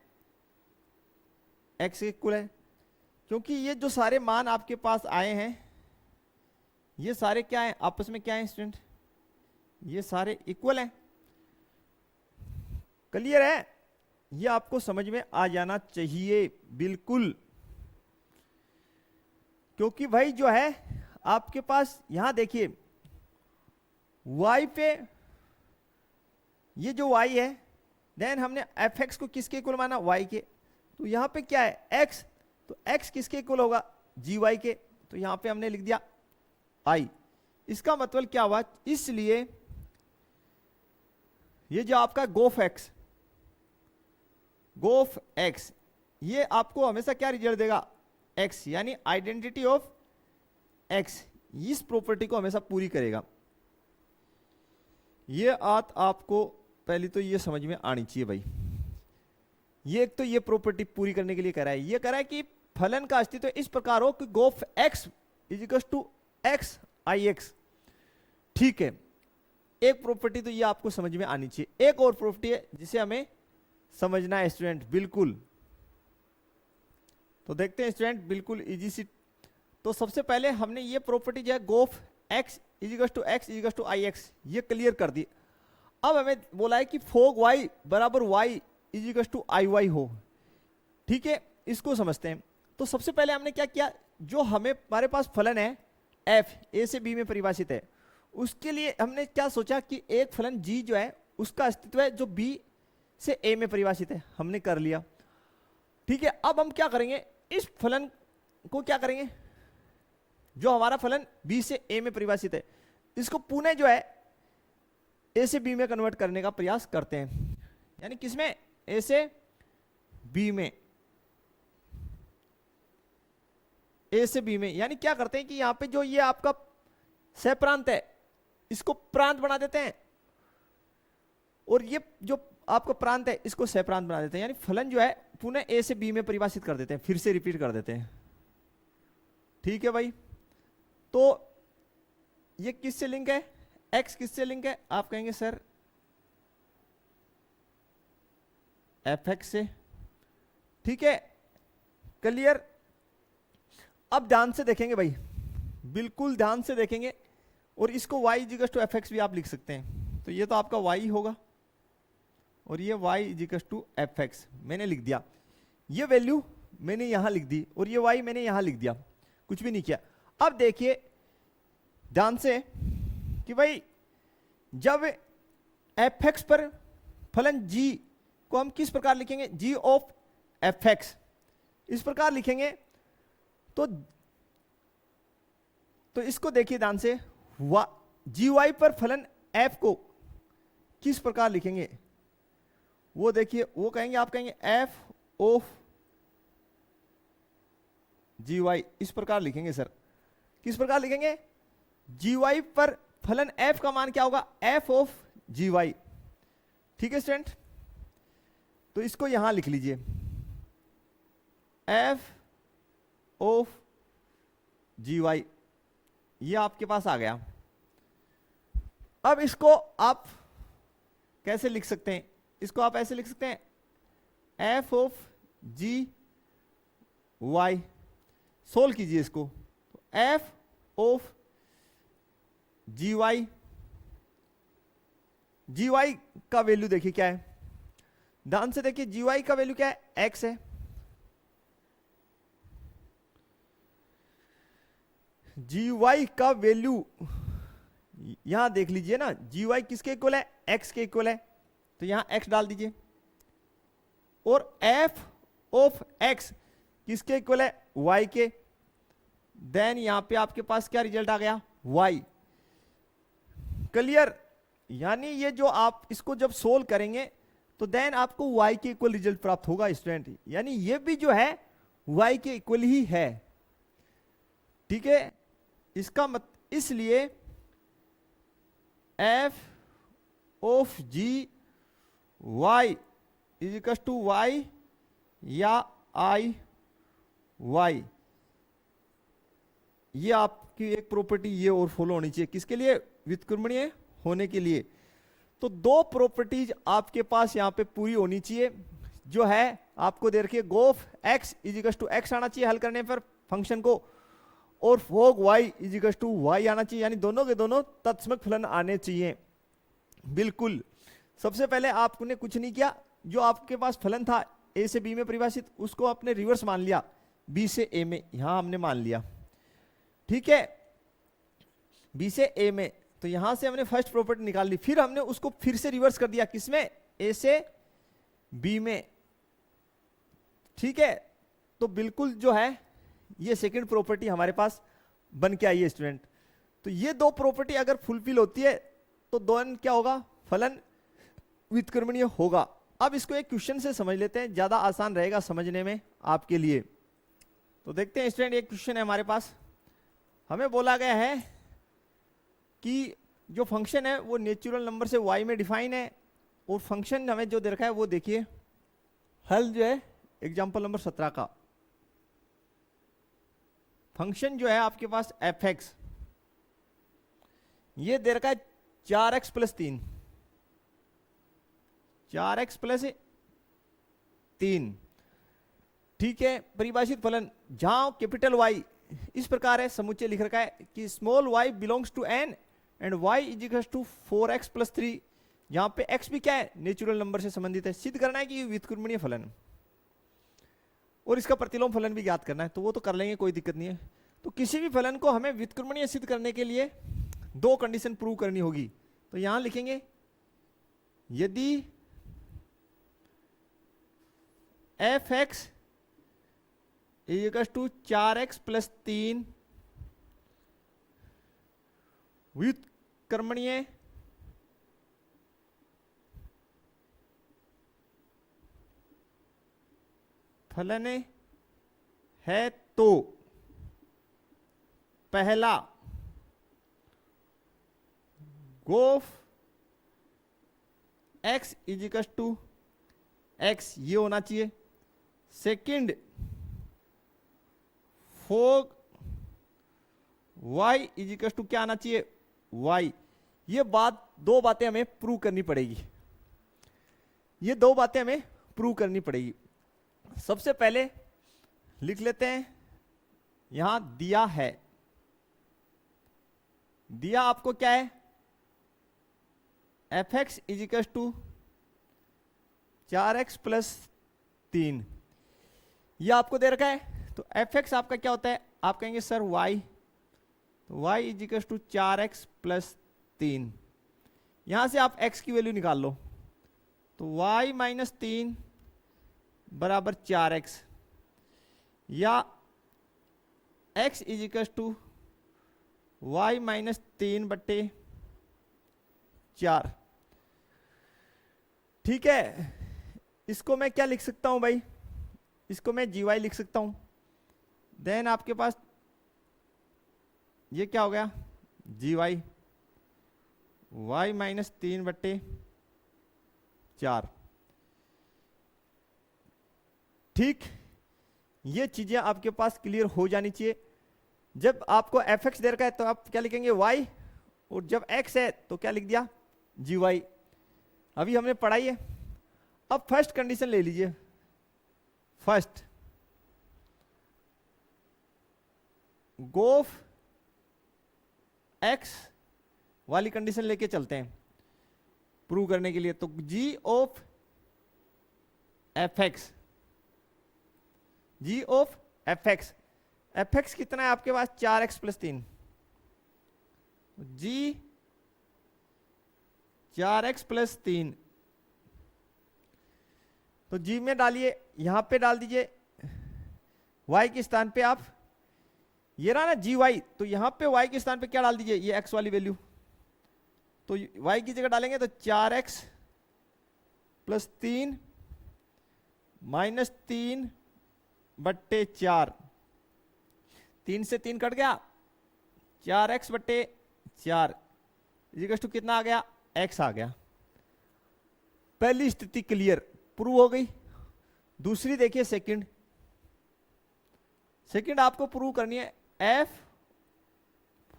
x के इक्वल है, क्योंकि ये जो सारे मान आपके पास आए हैं ये सारे क्या है, आपस में क्या है स्टूडेंट, ये सारे इक्वल हैं। क्लियर है, ये आपको समझ में आ जाना चाहिए बिल्कुल, क्योंकि भाई जो है आपके पास यहां देखिए y पे ये जो y है, देन हमने fx को किसके इक्वल माना, y के, तो यहां पे क्या है x, तो x किसके इक्वल होगा, gy के, तो यहां पे हमने लिख दिया i। इसका मतलब क्या हुआ, इसलिए ये जो आपका गोफ x, ये आपको हमेशा क्या रिजल्ट देगा, x, यानी आइडेंटिटी ऑफ x, इस प्रॉपर्टी को हमेशा पूरी करेगा। ये आपको पहले तो ये समझ में आनी चाहिए भाई, ये एक तो ये प्रॉपर्टी पूरी करने के लिए कह रहा है, ये कह रहा है कि फलन का अस्तित्व इस प्रकार हो कि g o f x is equal to x ix, ठीक है। एक प्रॉपर्टी तो ये आपको समझ में आनी चाहिए। एक और प्रॉपर्टी है जिसे हमें समझना है स्टूडेंट, बिल्कुल तो देखते हैं स्टूडेंट, बिल्कुल इजी सी। तो सबसे पहले हमने ये प्रॉपर्टी जो है g o f x is equals to x is equals to I x ये क्लियर कर दी। अब हमें बोला है कि फोग y बराबर y is equals to I y हो। ठीक है, इसको समझते हैं। तो सबसे पहले हमने क्या किया, जो हमारे पास फलन है f a से b में परिभाषित है, उसके लिए हमने क्या सोचा कि एक फलन g जो है उसका अस्तित्व है जो b से a में परिभाषित है, हमने कर लिया। ठीक है, अब हम क्या करेंगे, इस फलन को क्या करेंगे, जो हमारा फलन b से a में परिभाषित है इसको पुनः जो है a से b में कन्वर्ट करने का प्रयास करते हैं। यानी किसमें, a से b में, a से b में। यानी क्या करते हैं कि यहां पे जो ये आपका सह प्रांत है इसको प्रांत बना देते हैं, और ये जो आपका प्रांत है इसको सह प्रांत बना देते हैं। यानी फलन जो है पुनः a से b में परिभाषित कर देते हैं, फिर से रिपीट कर देते हैं। ठीक है भाई, तो ये किससे लिंक है, x किससे लिंक है, आप कहेंगे सर fx से। ठीक है, क्लियर। अब ध्यान से देखेंगे भाई, बिल्कुल ध्यान से देखेंगे, और इसको y is equals to f x भी आप लिख सकते हैं। तो ये तो आपका y होगा और ये y is equals to f x मैंने लिख दिया, ये वैल्यू मैंने यहां लिख दी और ये y मैंने यहां लिख दिया, कुछ भी नहीं किया। अब देखिए ध्यान से कि भाई जब एफ एक्स पर फलन g को हम किस प्रकार लिखेंगे, g ऑफ एफ एक्स इस प्रकार लिखेंगे। तो इसको देखिए ध्यान से, जी वाई पर फलन f को किस प्रकार लिखेंगे, वो देखिए, वो कहेंगे, आप कहेंगे f ऑफ जी वाई इस प्रकार लिखेंगे। सर किस प्रकार लिखेंगे, जी वाई पर फलन f का मान क्या होगा, f ऑफ जी वाई। ठीक है स्टूडेंट, तो इसको यहां लिख लीजिए, f ऑफ जी वाई, ये आपके पास आ गया। अब इसको आप कैसे लिख सकते हैं, इसको आप ऐसे लिख सकते हैं, f of g y, solve कीजिए इसको, f of g y, g y का वैल्यू देखिए क्या है, ध्यान से देखिए, जी वाई का वैल्यू क्या है, x है। जी वाई का वैल्यू यहां देख लीजिए ना, जी वाई किसके इक्वल है, x के इक्वल है, तो यहां x डाल दीजिए, और f ऑफ x किसके इक्वल है, y के, देन यहां पे आपके पास क्या रिजल्ट आ गया, y। क्लियर। यानी ये जो आप इसको जब सोल्व करेंगे तो देन आपको y के इक्वल रिजल्ट प्राप्त होगा स्टूडेंट, यानी ये भी जो है y के इक्वल ही है। ठीक है, इसका मत इसलिए f of g y is equal to y या आई वाई, ये आपकी एक प्रॉपर्टी ये और फॉलो होनी चाहिए, किसके लिए, व्युत्क्रमणीय होने के लिए। तो दो प्रॉपर्टीज आपके पास यहां पे पूरी होनी चाहिए, जो है आपको दे रखिए, g o f x is equal to x आना चाहिए हल करने पर फंक्शन को, और f o g y is equal to y आना चाहिए, यानी दोनों के दोनों तत्समक फलन आने चाहिए। बिल्कुल, सबसे पहले आपने कुछ नहीं किया, जो आपके पास फलन था a से b में परिभाषित उसको आपने रिवर्स मान लिया, b से a में, यहां हमने मान लिया। ठीक है, b से a में, तो यहां से हमने फर्स्ट प्रॉपर्टी निकाल ली, फिर हमने उसको फिर से रिवर्स कर दिया, किसमें, a से b में। ठीक है, तो बिल्कुल जो है ये सेकंड प्रॉपर्टी हमारे पास बन के आई है स्टूडेंट। तो ये दो प्रॉपर्टी अगर फुलफिल होती है तो दोनों क्या होगा, फलन व्युत्क्रमणीय होगा। अब इसको एक क्वेश्चन से समझ लेते हैं, ज्यादा आसान रहेगा समझने में आपके लिए। तो देखते हैं स्टूडेंट, एक क्वेश्चन है हमारे पास, हमें बोला गया है कि जो फंक्शन है वो नेचुरल नंबर से y में डिफाइन है, और फंक्शन हमें जो दे रखा है वो देखिए, हल जो है एग्जांपल नंबर 17 का फंक्शन जो है आपके पास एफ एक्स, ये दे रखा है 4x प्लस 3, 4x प्लस 3। ठीक है, परिभाषित फलन जहां कैपिटल वाई इस प्रकार है, समुच्चय लिख रखा है कि small y belongs to n and y is equal to 4x+3, यहां पे x भी क्या है, नेचुरल नंबर से संबंधित है। सिद्ध करना है कि व्युत्क्रमणीय फलन और इसका प्रतिलोम फलन भी ज्ञात करना है, तो वो तो कर लेंगे, कोई दिक्कत नहीं है। तो किसी भी फलन को हमें व्युत्क्रमणीय सिद्ध करने के लिए दो कंडीशन प्रूव करनी होगी। तो यहां लिखेंगे यदि f(x) इक्वल टू 4x+3 व्युत्क्रमणीय फलन है, तो पहला गोफ x इजिकल टू x ये होना चाहिए। Second f o g y is equal to क्या आना चाहिए, y। ये दो बातें हमें प्रूव करनी पड़ेगी, ये दो बातें हमें प्रूव करनी पड़ेगी। सबसे पहले लिख लेते हैं, यहां दिया है, दिया आपको क्या है, f(x) इजिकल टू 4x+3, ये आपको दे रखा है। तो f(x) आपका क्या होता है, आप कहेंगे सर y, तो y इजिकल टू 4x+3, यहां से आप x की वैल्यू निकाल लो, तो y-3 बराबर 4x, या x इजिकल टू y-3/4। ठीक है, इसको मैं क्या लिख सकता हूं भाई, इसको मैं gy लिख सकता हूं। देन आपके पास ये क्या हो गया, gy y-3/4। ठीक, ये चीजें आपके पास क्लियर हो जानी चाहिए। जब आपको f(x) दे रखा है तो आप क्या लिखेंगे, y, और जब x है तो क्या लिख दिया, gy। अभी हमने पढ़ाई है। अब फर्स्ट कंडीशन ले लीजिए, फर्स्ट गोफ x वाली कंडीशन लेके चलते हैं प्रूव करने के लिए। तो g of f(x), g of f(x), f(x) कितना है आपके पास, 4x+3, g 4x+3, तो g में डालिए, यहां पे डाल दीजिए y के स्थान पे आप, ये रहा ना gy, तो यहां पे y के स्थान पे क्या डाल दीजिए, ये x वाली वैल्यू। तो y की जगह डालेंगे तो 4x+3 -3/4, 3 से 3 कट गया, 4x/4 इक्वल टू कितना आ गया, x आ गया। पहली स्थिति क्लियर, प्रूव हो गई। दूसरी देखिए, सेकंड आपको प्रूव करनी है, f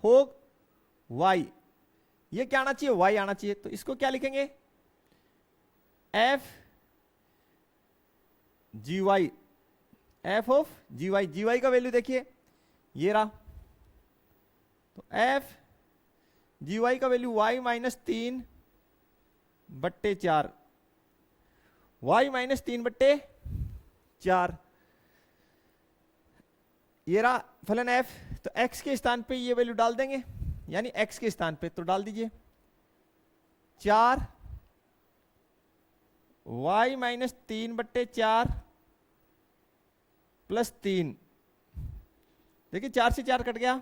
फोग y, ये क्या आना चाहिए, y आना चाहिए। तो इसको क्या लिखेंगे, f gy, f of gy का वैल्यू देखिए ये रहा, तो f gy का वैल्यू y-3/4, y-3/4, ये रहा फलन f। तो x के स्थान पे ये वैल्यू डाल देंगे, यानी x के स्थान पे तो डाल दीजिए 4 y-3/4 +3, देखिए 4 से 4 कट गया,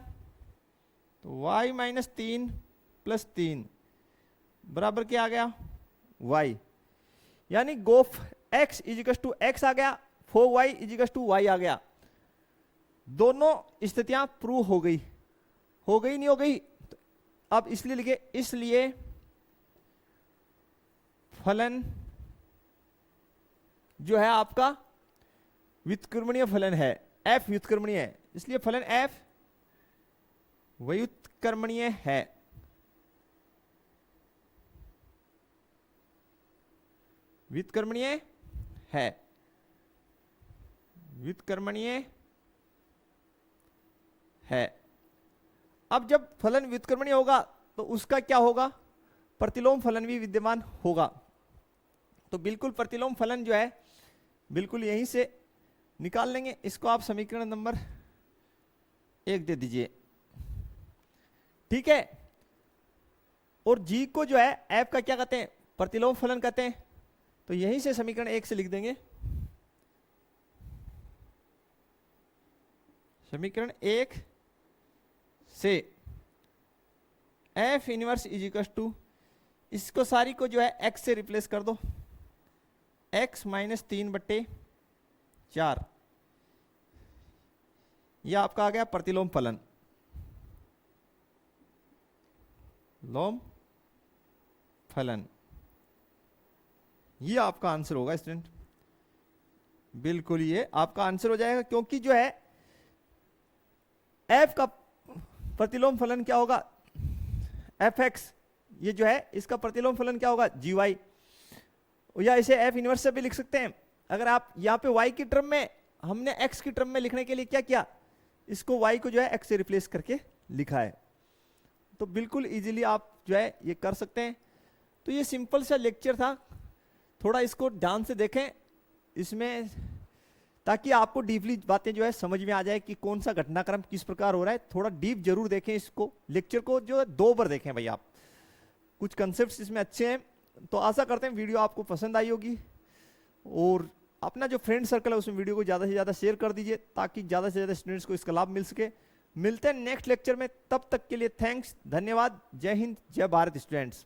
तो y-3 बराबर क्या आ गया, y। यानी गोफ x इजिकल टू x आ गया, फो y इजिकल टू y आ गया। दोनों स्थितियां प्रूव हो गई नहीं हो गई, तो अब इसलिए लिखे, इसलिए फलन जो है आपका व्युत्क्रमणीय फलन है, f व्युत्क्रमणीय है, इसलिए फलन f व्युत्क्रमणीय है। व्युत्क्रमणीय है, व्युत्क्रमणीय है। अब जब फलन व्युत्क्रमणीय होगा तो उसका क्या होगा, प्रतिलोम फलन भी विद्यमान होगा। तो बिल्कुल प्रतिलोम फलन जो है बिल्कुल यहीं से निकाल लेंगे। इसको आप समीकरण नंबर 1 दे दीजिए, ठीक है। और जी को जो है एफ का क्या कहते हैं, प्रतिलोम फलन कहते हैं। तो यहीं से समीकरण 1 से लिख देंगे, समीकरण 1 से f inverse is equal to, इसको सारी को जो है x से रिप्लेस कर दो, x माइनस 3/4, यह आपका आ गया प्रतिलोम फलन, लोम फलन। ये आपका आंसर होगा स्टूडेंट, बिल्कुल ये आपका आंसर हो जाएगा। क्योंकि जो है f का प्रतिलोम फलन क्या होगा, fx, ये जो है इसका प्रतिलोम फलन क्या होगा, gy, या इसे f इनवर्स से भी लिख सकते हैं। अगर आप यहाँ पे y की टर्म में, हमने x की टर्म में लिखने के लिए क्या किया, इसको y को जो है x से रिप्लेस करके लिखा है। तो बिल्कुल इजीली आप जो है ये कर सकते हैं। तो ये सिंपल सा लेक्चर था, थोड़ा इसको ध्यान से देखें इसमें, ताकि आपको डीपली बातें जो है समझ में आ जाए कि कौन सा घटनाक्रम किस प्रकार हो रहा है। थोड़ा डीप जरूर देखें इसको, लेक्चर को जो है 2 बार देखें भाई आप, कुछ कंसेप्ट्स इसमें अच्छे हैं। तो आशा करते हैं वीडियो आपको पसंद आई होगी, और अपना जो फ्रेंड सर्कल है उसमें वीडियो को ज़्यादा से ज़्यादा शेयर कर दीजिए, ताकि ज़्यादा से ज़्यादा स्टूडेंट्स को इसका लाभ मिल सके। मिलते हैं नेक्स्ट लेक्चर में, तब तक के लिए थैंक्स, धन्यवाद, जय हिंद, जय भारत स्टूडेंट्स।